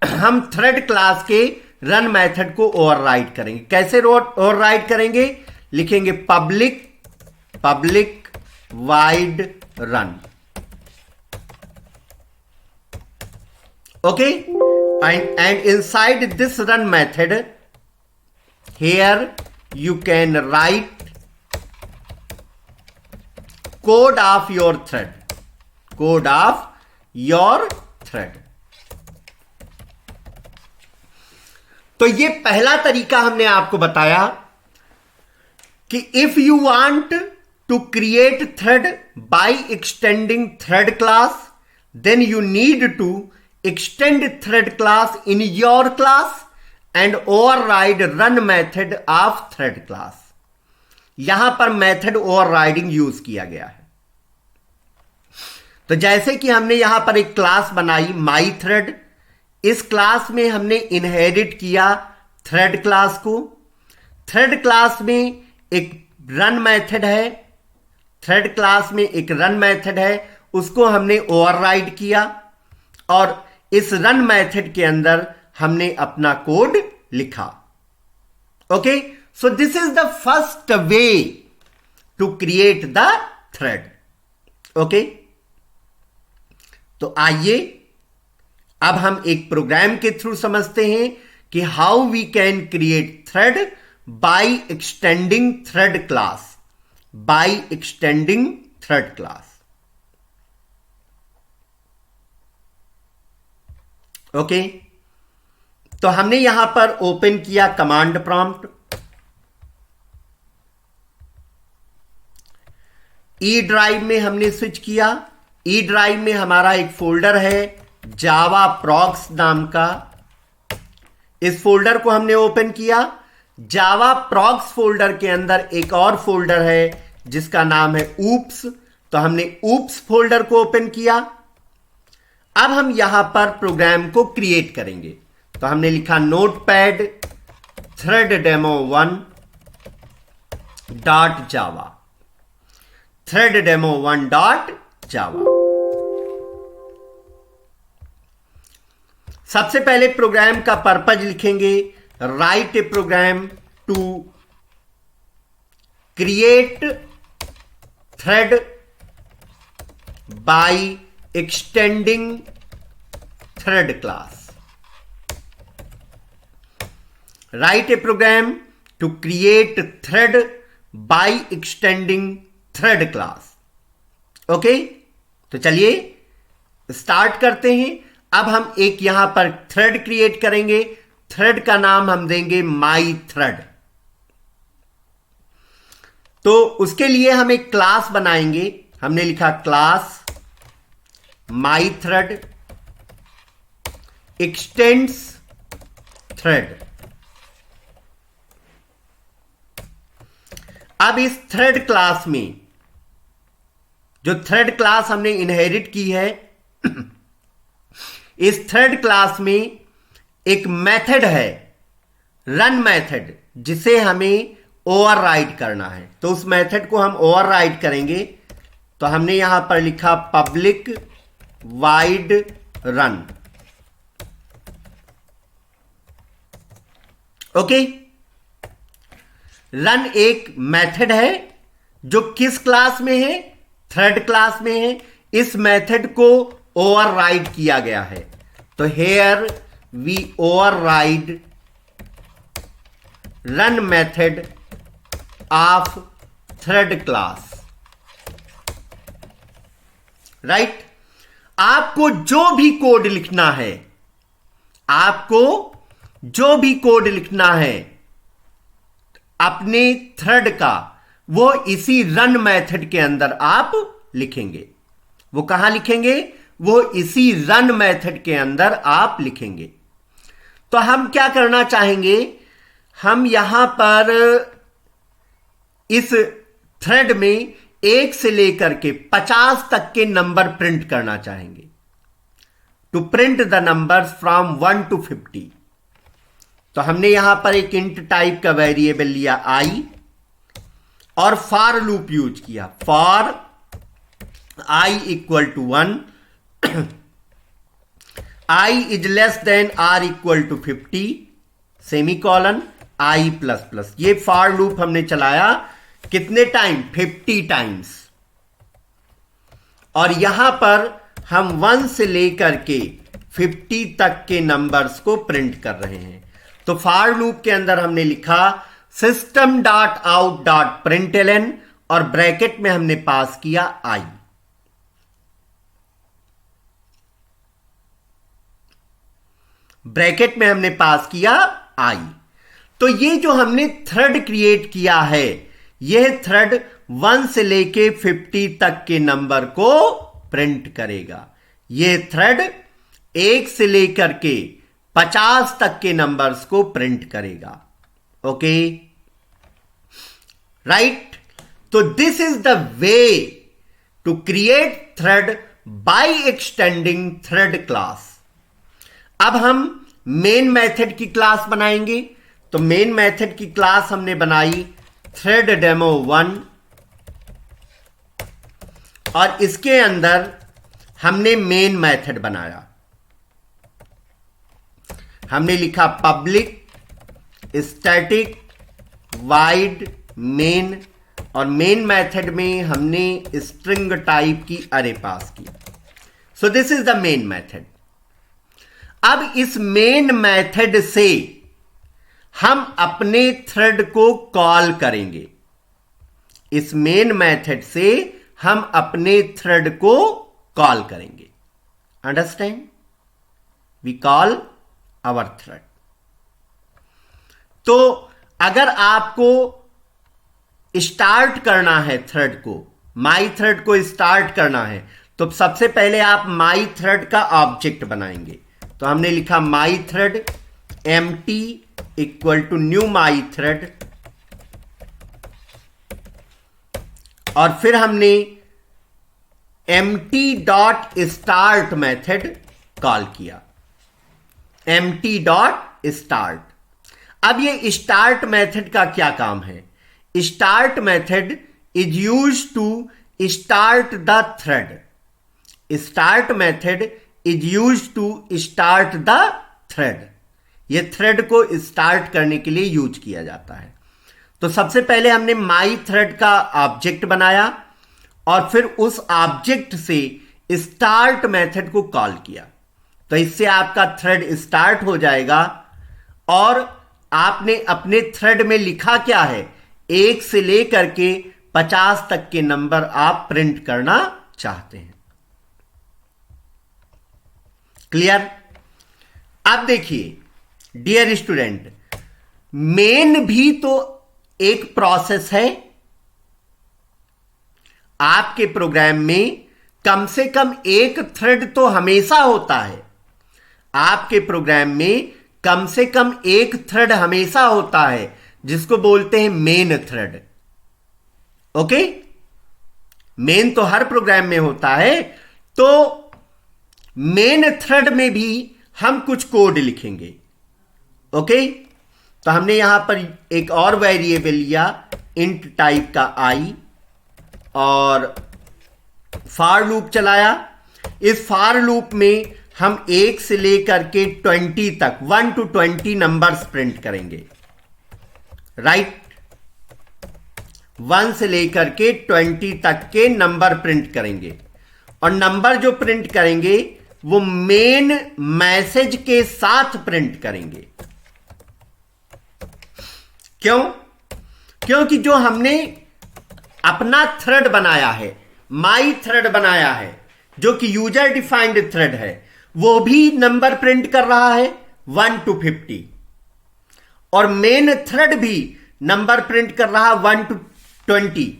हम थ्रेड क्लास के रन मेथड को ओवरराइड करेंगे। कैसे ओवरराइड करेंगे? लिखेंगे public void run. Okay, and inside this run method here you can write code of your thread। तो ये पहला तरीका हमने आपको बताया कि if you want to create thread by extending thread class, then you need to extend thread class in your class and override run method of thread class। यहां पर मेथड ओवरराइडिंग यूज किया गया है। तो जैसे कि हमने यहां पर एक क्लास बनाई माई थ्रेड, इस क्लास में हमने इनहेरिट किया थ्रेड क्लास को। थ्रेड क्लास में एक रन मेथड है, थ्रेड क्लास में एक रन मेथड है, उसको हमने ओवरराइड किया और इस रन मेथड के अंदर हमने अपना कोड लिखा। Okay, so this is the first way to create the thread. Okay, तो आइए अब हम एक प्रोग्राम के थ्रू समझते हैं कि how we can create thread by extending thread class. Okay, तो हमने यहां पर ओपन किया कमांड प्रॉम्प्ट, ई ड्राइव में हमने स्विच किया। ई ड्राइव में हमारा एक फोल्डर है जावा प्रॉक्स नाम का, इस फोल्डर को हमने ओपन किया। जावा प्रॉक्स फोल्डर के अंदर एक और फोल्डर है जिसका नाम है ऊप्स, तो हमने ऊप्स फोल्डर को ओपन किया। अब हम यहां पर प्रोग्राम को क्रिएट करेंगे। तो हमने लिखा notepad threaddemo1 .java, threaddemo1 .java। सबसे पहले प्रोग्राम का पर्पज लिखेंगे, write a program to create thread by extending thread class. Write a program to create thread by extending thread class। Okay, तो चलिए स्टार्ट करते हैं। अब हम एक यहां पर थ्रेड क्रिएट करेंगे। थ्रेड का नाम हम देंगे माई थ्रेड। तो उसके लिए हम एक क्लास बनाएंगे। हमने लिखा class my thread x tends thread. अब इस थ्रेड क्लास में, जो थ्रेड क्लास हमने इनहेरिट की है, इस थ्रेड क्लास में एक मेथड है रन मेथड, जिसे हमें ओवरराइड करना है। तो उस मेथड को हम ओवरराइड करेंगे। तो हमने यहां पर लिखा public void run. Okay, run एक मेथड है जो किस क्लास में है? थ्रेड क्लास में है। इस मेथड को ओवरराइड किया गया है। तो here we override run method of thread class. Right, आपको जो भी कोड लिखना है, आपको जो भी कोड लिखना है अपने थ्रेड का, वो इसी रन मेथड के अंदर आप लिखेंगे। वो कहां लिखेंगे? वो इसी रन मेथड के अंदर आप लिखेंगे। तो हम क्या करना चाहेंगे? हम यहां पर इस थ्रेड में 1 से लेकर के 50 तक के नंबर प्रिंट करना चाहेंगे। To print the numbers from 1 to 50। तो हमने यहां पर एक इंट टाइप का वेरिएबल लिया i और फॉर लूप यूज किया। For i equal to 1, i is less than r equal to 50, semicolon i plus plus. ये फॉर लूप हमने चलाया कितने टाइम? 50 टाइम्स। और यहां पर हम 1 से लेकर के 50 तक के नंबर्स को प्रिंट कर रहे हैं। तो फॉर लूप के अंदर हमने लिखा system.out.println और ब्रैकेट में हमने पास किया i। ब्रैकेट में हमने पास किया i। तो ये जो हमने थ्रेड क्रिएट किया है, यह थ्रेड 1 से लेके 50 तक के नंबर को प्रिंट करेगा। यह थ्रेड 1 से लेकर के 50 तक के नंबर्स को प्रिंट करेगा। Okay, right. तो this is the way to create thread by extending thread class. अब हम मेन मेथड की क्लास बनाएंगे। तो मेन मेथड की क्लास हमने बनाई threaddemo1 और इसके अंदर हमने मेन मेथड बनाया। हमने लिखा पब्लिक स्टैटिक वाइड मेन, और मेन मेथड में हमने स्ट्रिंग टाइप की अरे पास की। सो this is the main method. अब इस मेन मेथड से हम अपने थ्रेड को कॉल करेंगे। इस मेन मेथड से हम अपने थ्रेड को कॉल करेंगे। Understand? We call our thread. तो अगर आपको स्टार्ट करना है थ्रेड को, माई थ्रेड को स्टार्ट करना है, तो सबसे पहले आप माई थ्रेड का ऑब्जेक्ट बनाएंगे। तो हमने लिखा my thread empty equal to new my thread, और फिर हमने empty dot start method call किया, empty डॉट स्टार्ट। अब ये स्टार्ट मेथड का क्या काम है? Start method is use to start the thread. Start method is use to start the thread. ये थ्रेड को स्टार्ट करने के लिए यूज किया जाता है। तो सबसे पहले हमने माई थ्रेड का ऑब्जेक्ट बनाया और फिर उस ऑब्जेक्ट से स्टार्ट मेथड को कॉल किया। तो इससे आपका थ्रेड स्टार्ट हो जाएगा और आपने अपने थ्रेड में लिखा क्या है, 1 से लेकर के 50 तक के नंबर आप प्रिंट करना चाहते हैं। क्लियर? अब देखिए डियर स्टूडेंट, मेन भी तो एक प्रोसेस है। आपके प्रोग्राम में कम से कम एक थ्रेड तो हमेशा होता है। आपके प्रोग्राम में कम से कम एक थ्रेड हमेशा होता है जिसको बोलते हैं मेन थ्रेड। ओके, मेन तो हर प्रोग्राम में होता है। तो मेन थ्रेड में भी हम कुछ कोड लिखेंगे। ओके, तो हमने यहां पर एक और वेरिएबल लिया इंट टाइप का आई और फॉर लूप चलाया। इस फॉर लूप में हम 1 से लेकर के 20 तक 1 to 20 नंबर्स प्रिंट करेंगे। राइट, 1 से लेकर के 20 तक के नंबर प्रिंट करेंगे और नंबर जो प्रिंट करेंगे वो मेन मैसेज के साथ प्रिंट करेंगे। क्यों? क्योंकि जो हमने अपना थ्रेड बनाया है, माई थ्रेड बनाया है, जो कि यूजर डिफाइंड थ्रेड है, वो भी नंबर प्रिंट कर रहा है 1 to 50 और मेन थ्रेड भी नंबर प्रिंट कर रहा है 1 to 20।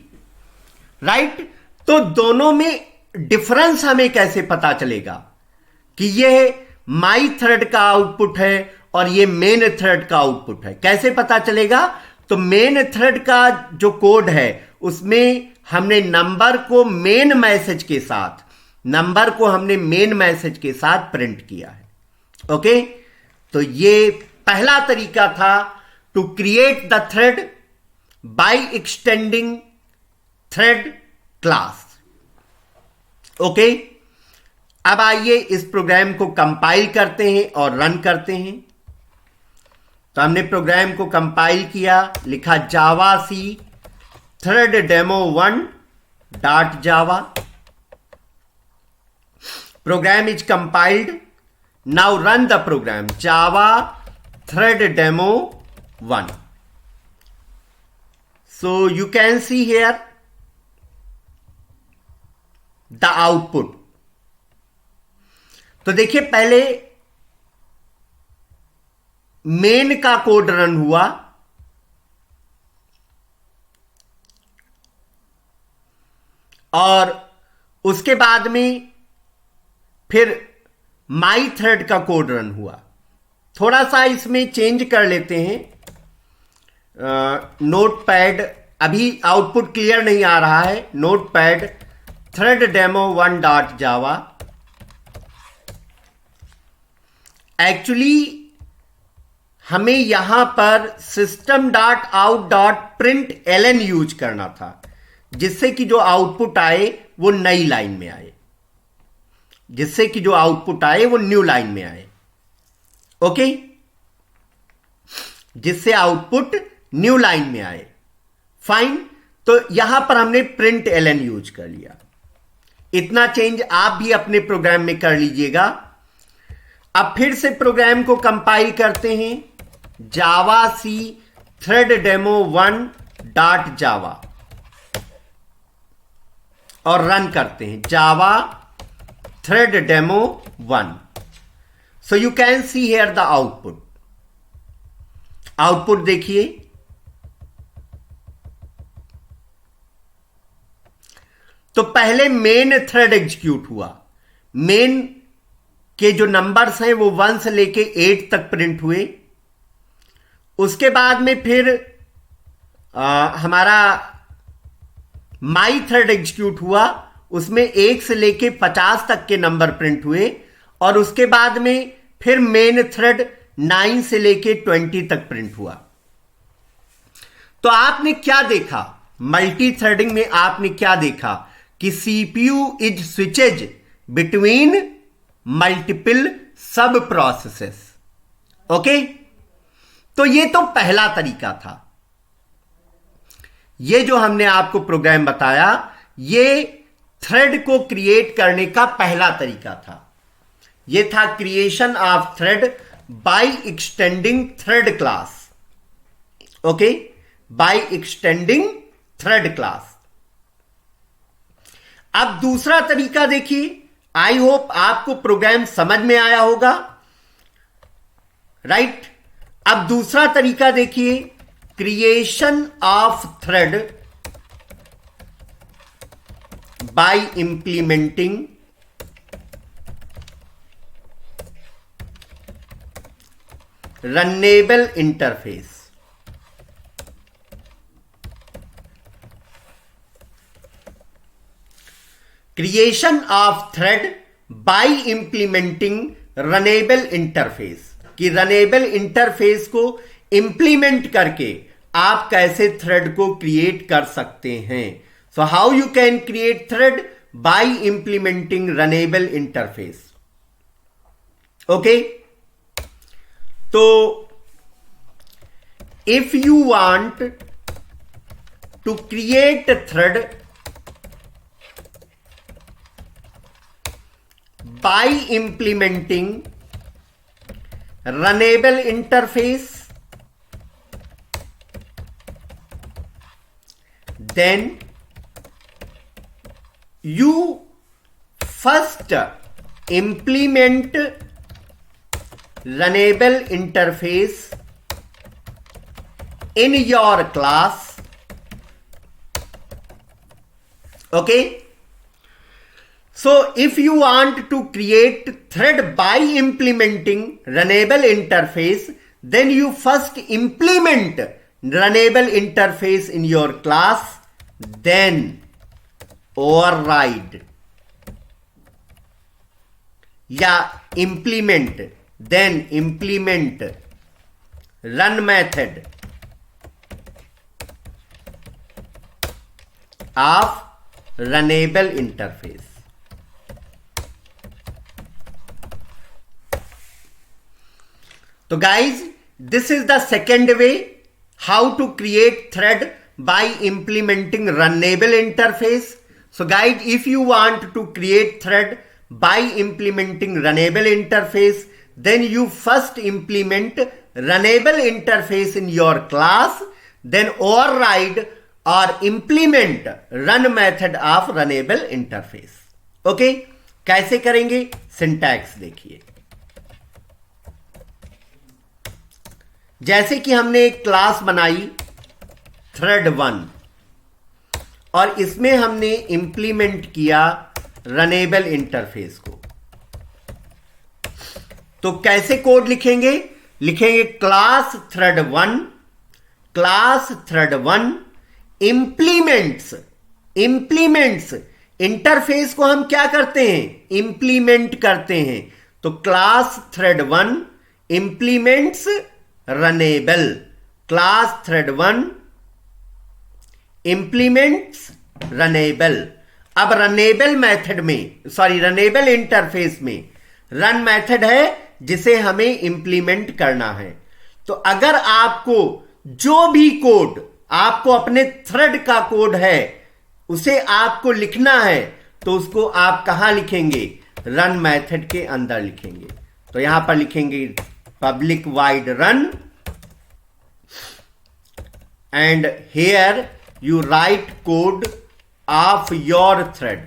राइट, तो दोनों में डिफरेंस हमें कैसे पता चलेगा कि यह माई थ्रेड का आउटपुट है और यह मेन थ्रेड का आउटपुट है? कैसे पता चलेगा? तो मेन थ्रेड का जो कोड है उसमें हमने नंबर को मेन मैसेज के साथ, नंबर को हमने मेन मैसेज के साथ प्रिंट किया है। ओके, तो ये पहला तरीका था to create the thread by extending thread class. Okay, अब आइए इस प्रोग्राम को कंपाइल करते हैं और रन करते हैं। तो हमने प्रोग्राम को कंपाइल किया, लिखा javac thread demo 1 dot Java. Program is compiled, now run the program Java thread demo 1। So you can see here the output. तो देखिए पहले मेन का कोड रन हुआ और उसके बाद में फिर माई थ्रेड का कोड रन हुआ। थोड़ा सा इसमें चेंज कर लेते हैं। नोटपैड, अभी आउटपुट क्लियर नहीं आ रहा है। Notepad thread demo 1 dot Java. Actually हमें यहां पर system dot out dot println use करना था, जिससे कि जो आउटपुट आए वो नई लाइन में आए, जिससे कि जो आउटपुट आए वो न्यू लाइन में आए। ओके, जिससे आउटपुट न्यू लाइन में आए। फाइन, तो यहां पर हमने प्रिंट एलन यूज कर लिया। इतना चेंज आप भी अपने प्रोग्राम में कर लीजिएगा। अब फिर से प्रोग्राम को कंपाइल करते हैं, javac thread demo 1 dot Java और रन करते हैं Java thread demo 1। So you can see here the output. Output देखिए, तो पहले मेन थ्रेड एग्जीक्यूट हुआ। मेन के जो नंबर्स हैं वो 1 से लेके 8 तक प्रिंट हुए। उसके बाद में फिर हमारा माई थ्रेड एग्जीक्यूट हुआ, उसमें 1 से लेके 50 तक के नंबर प्रिंट हुए और उसके बाद में फिर मेन थ्रेड 9 से लेके 20 तक प्रिंट हुआ। तो आपने क्या देखा मल्टी थ्रेडिंग में? आपने क्या देखा कि CPU is switches between multiple सब प्रोसेसेस। ओके, तो ये तो पहला तरीका था। ये जो हमने आपको प्रोग्राम बताया, ये थ्रेड को क्रिएट करने का पहला तरीका था। ये था creation of thread by extending thread class. Okay, by extending thread class. अब दूसरा तरीका देखिए। आई होप आपको प्रोग्राम समझ में आया होगा, राइट? अब दूसरा तरीका देखिए, creation of thread by implementing runnable interface. Creation of thread by implementing runnable interface, कि रनेबल इंटरफेस को इंप्लीमेंट करके आप कैसे थ्रेड को क्रिएट कर सकते हैं। So how you can create thread by implementing runnable interface. Okay, तो if you want to create thread by implementing runnable interface, then you first implement runnable interface in your class. Okay, so if you want to create thread by implementing runnable interface, then you first implement runnable interface in your class, then override या implement, then implement run method of runnable interface. So guys, this is the second way how to create thread by implementing runnable interface. So guys, if you want to create thread by implementing runnable interface, then you first implement runnable interface in your class, then override or implement run method of runnable interface. Okay, कैसे करेंगे? Syntax देखिए। जैसे कि हमने एक class बनाई thread1 और इसमें हमने इंप्लीमेंट किया रनेबल इंटरफेस को, तो कैसे कोड लिखेंगे? लिखेंगे क्लास थ्रेड1 इंप्लीमेंट्स इंटरफेस को हम क्या करते हैं? इंप्लीमेंट करते हैं। तो class thread one implements runnable, class thread one implements runnable. अब रनेबल मेथड में, रनेबल इंटरफेस में रन मेथड है जिसे हमें इंप्लीमेंट करना है। तो अगर आपको जो भी कोड आपको अपने थ्रेड का कोड है उसे आपको लिखना है, तो उसको आप कहां लिखेंगे? रन मेथड के अंदर लिखेंगे। तो यहां पर लिखेंगे public void run, and here you write code of your thread.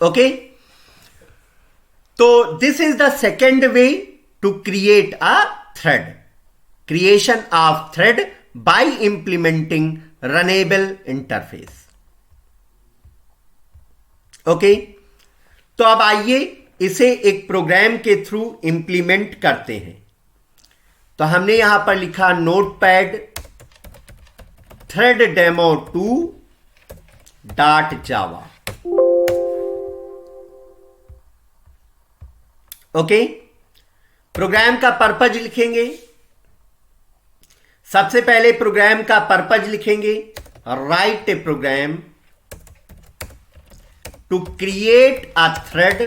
Okay, so this is the second way to create a thread, creation of thread by implementing runnable interface. Okay, तो अब आइए इसे एक प्रोग्राम के through implement करते हैं। तो हमने यहां पर लिखा नोटपैड threaddemo2.java। ओके, प्रोग्राम का पर्पज लिखेंगे। सबसे पहले प्रोग्राम का पर्पज लिखेंगे, write a program to create a thread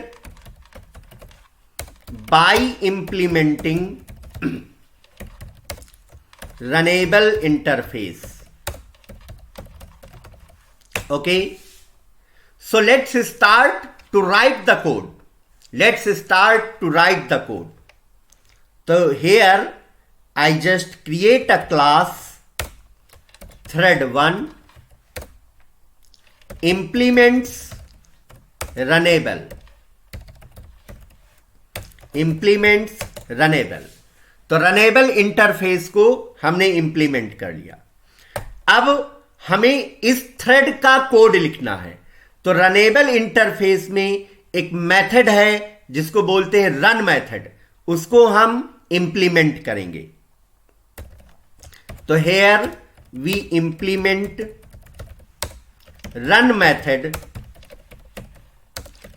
by implementing runnable interface. Okay, so let's start to write the code. Let's start to write the code. So here I just create a class thread1 implements runnable. Implements runnable. तो runnable interface को हमने implement कर लिया। अब हमें इस thread का code लिखना है। तो रनेबल इंटरफेस में एक मेथड है जिसको बोलते हैं रन मेथड, उसको हम इंप्लीमेंट करेंगे। तो here we implement run method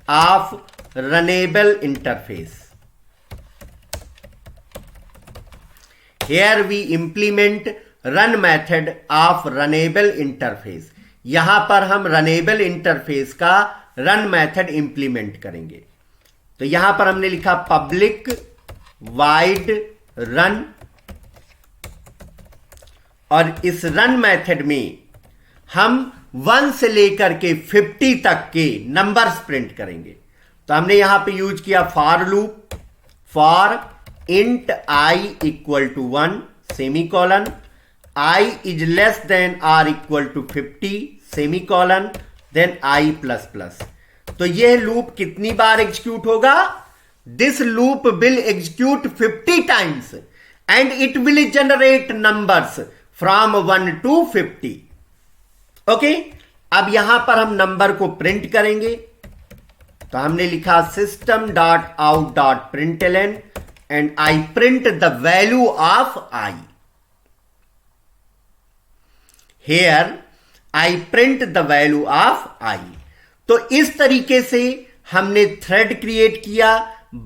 of runnable interface. Here we implement run method of runnable interface. यहां पर हम रनेबल इंटरफेस का रन मेथड इंप्लीमेंट करेंगे। तो यहां पर हमने लिखा पब्लिक वाइड रन, और इस रन मेथड में हम 1 से लेकर के 50 तक के नंबर्स प्रिंट करेंगे। तो हमने यहां पे यूज किया for loop, for int i equal to 1 semicolon, I is less than or equal to 50 semicolon, then I plus plus. तो यह लूप कितनी बार एग्जीक्यूट होगा? This loop will execute 50 times and it will generate numbers from 1 to 50। Okay, अब यहां पर हम number को प्रिंट करेंगे। तो हमने लिखा system dot out dot println and I print the value of I। Here I print the value of I। तो इस तरीके से हमने थ्रेड क्रिएट किया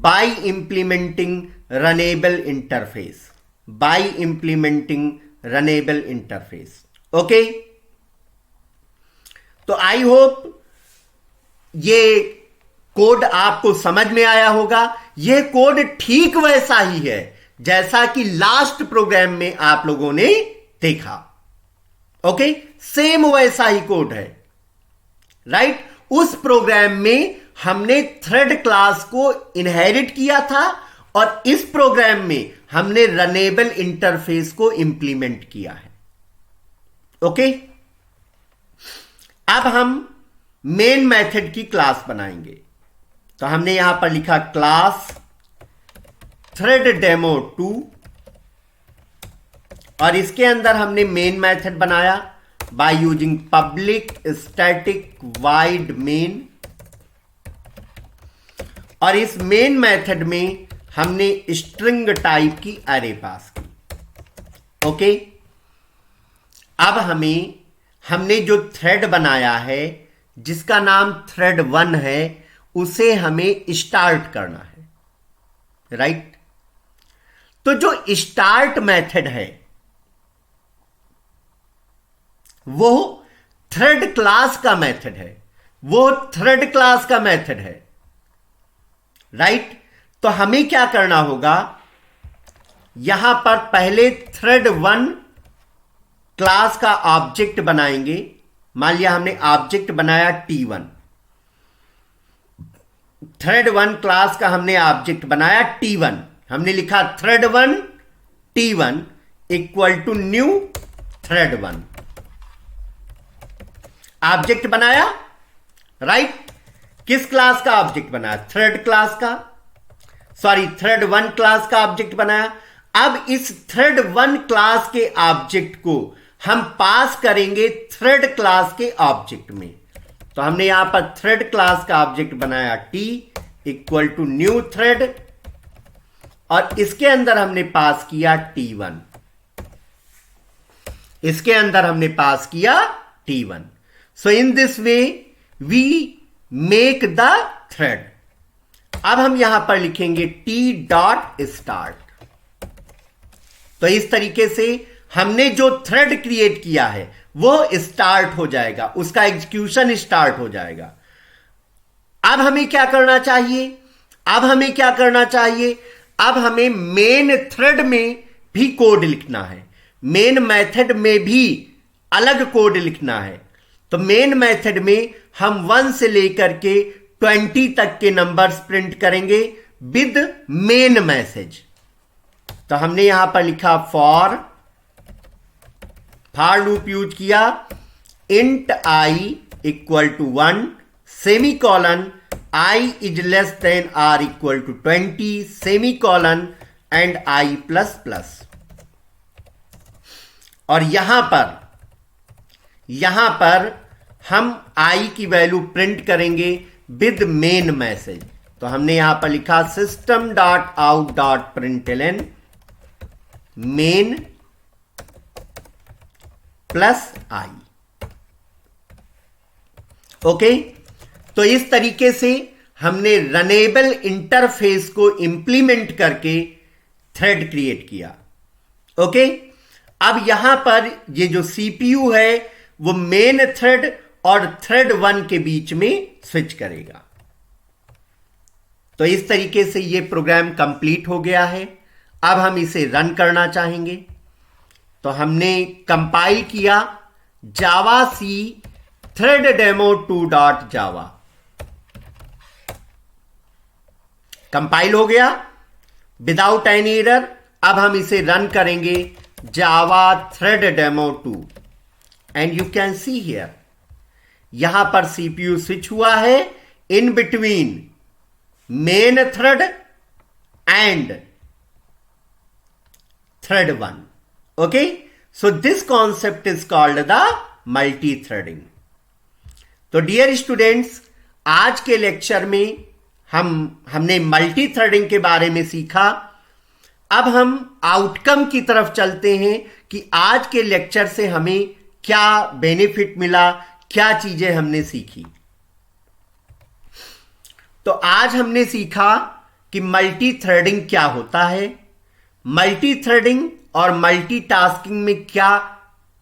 by implementing runnable interface, by implementing runnable interface. Okay, तो आई होप ये code आपको समझ में आया होगा। यह कोड ठीक वैसा ही है जैसा कि लास्ट प्रोग्राम में आप लोगों ने देखा। ओके, सेम वैसा ही कोड है, राइट। उस प्रोग्राम में हमने थ्रेड क्लास को इनहेरिट किया था और इस प्रोग्राम में हमने रनेबल इंटरफेस को इंप्लीमेंट किया है। ओके, अब हम मेन मेथड की क्लास बनाएंगे। तो हमने यहां पर लिखा क्लास थ्रेड डेमो 2, और इसके अंदर हमने मेन मेथड बनाया by using public static wide main, और इस मेन मेथड में हमने स्ट्रिंग टाइप की अरे पास की। ओके, अब हमने जो थ्रेड बनाया है जिसका नाम thread1 है, उसे हमें स्टार्ट करना है, राइट। तो जो स्टार्ट मेथड है वो थ्रेड क्लास का मेथड है, वो थ्रेड क्लास का मेथड है, राइट। तो हमें क्या करना होगा, यहां पर पहले thread1 क्लास का ऑब्जेक्ट बनाएंगे। मान लिया हमने ऑब्जेक्ट बनाया T1, thread1 क्लास का हमने ऑब्जेक्ट बनाया T1। हमने लिखा thread1 T1 equal to new thread1, object बनाया, राइट। किस क्लास का ऑब्जेक्ट बनाया? थ्रेड क्लास का, सॉरी thread1 क्लास का ऑब्जेक्ट बनाया। अब इस thread1 क्लास के ऑब्जेक्ट को हम पास करेंगे थ्रेड क्लास के ऑब्जेक्ट में। तो हमने यहां पर थ्रेड क्लास का ऑब्जेक्ट बनाया T equal to new thread, और इसके अंदर हमने पास किया T1, इसके अंदर हमने पास किया T1। So in this way we make the thread। अब हम यहां पर लिखेंगे टी डॉट स्टार्ट। तो इस तरीके से हमने जो थ्रेड क्रिएट किया है वो स्टार्ट हो जाएगा, उसका एग्जीक्यूशन स्टार्ट हो जाएगा। अब हमें क्या करना चाहिए? अब हमें मेन थ्रेड में भी कोड लिखना है, मेन मेथड में भी अलग कोड लिखना है। तो मेन मेथड में हम 1 से लेकर के 20 तक के नंबर्स प्रिंट करेंगे विद मेन मैसेज। तो हमने यहां पर लिखा फॉर लूप यूज किया, int i equal to 1 semicolon i is less than or equal to 20 semicolon and i plus plus. और यहां पर हम आई की वैल्यू प्रिंट करेंगे विद मेन मैसेज। तो हमने यहां पर लिखा system dot out dot println main plus i. Okay, तो इस तरीके से हमने रनेबल इंटरफेस को इंप्लीमेंट करके थ्रेड क्रिएट किया। ओके, अब यहां पर ये जो सीपीयू है वो मेन थ्रेड और थ्रेड 1 के बीच में स्विच करेगा। तो इस तरीके से ये प्रोग्राम कंप्लीट हो गया है। अब हम इसे रन करना चाहेंगे। तो हमने कंपाइल किया javac thread demo 2 dot Java, compile हो गया विदाउट एनी एरर। अब हम इसे रन करेंगे Java thread demo 2 and you can see here, यहां पर सीपीयू स्विच हुआ है in between main thread and thread 1। Okay, so this concept is called the multi threading. तो डियर स्टूडेंट्स, आज के लेक्चर में हमने मल्टी थ्रेडिंग के बारे में सीखा। अब हम आउटकम की तरफ चलते हैं कि आज के लेक्चर से हमें क्या बेनिफिट मिला, क्या चीजें हमने सीखी। तो आज हमने सीखा कि मल्टी थ्रेडिंग क्या होता है, मल्टी थ्रेडिंग और मल्टीटास्किंग में क्या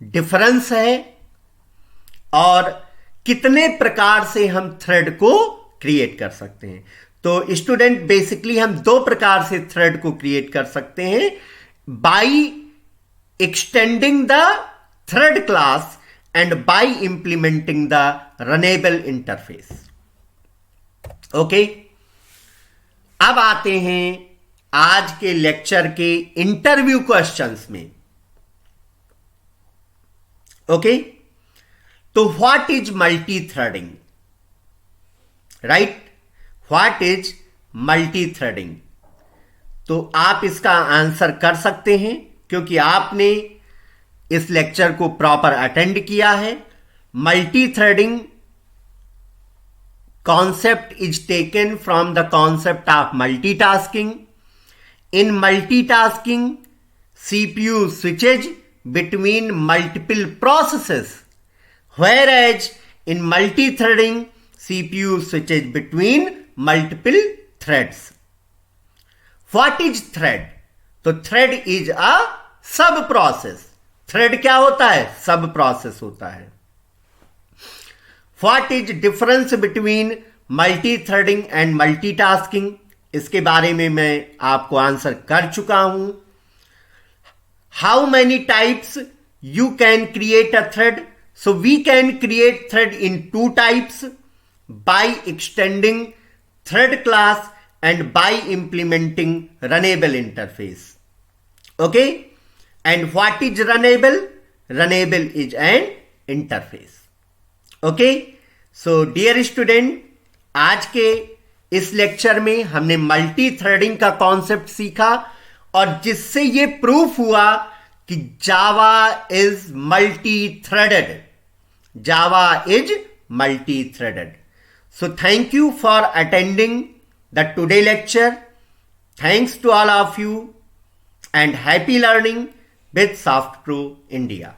डिफरेंस है, और कितने प्रकार से हम थ्रेड को क्रिएट कर सकते हैं। तो स्टूडेंट, बेसिकली हम 2 प्रकार से थ्रेड को क्रिएट कर सकते हैं, by extending the thread class and by implementing the runnable interface. Okay, अब आते हैं आज के लेक्चर के इंटरव्यू क्वेश्चंस में। ओके, तो what is multithreading, right? What is multi threading? तो आप इसका आंसर कर सकते हैं क्योंकि आपने इस लेक्चर को प्रॉपर अटेंड किया है। Multi threading concept is taken from the concept of multitasking. In multitasking, CPU switches between multiple processes, whereas in multi-threading, CPU switches between multiple threads. What is thread? तो thread is a sub process. Thread क्या होता है? Sub process होता है। What is difference between multi-threading and multitasking? इसके बारे में मैं आपको आंसर कर चुका हूं। How many types you can create a thread? So we can create thread in 2 types, by extending thread class and by implementing runnable interface. Okay? And what is runnable? Runnable is an interface. Okay, so dear student, आज के इस lecture में हमने multi threading का concept सीखा और जिससे ये प्रूफ हुआ कि Java is multithreaded. Java is multithreaded. So thank you for attending the today lecture. Thanks to all of you and happy learning with Soft Pro India.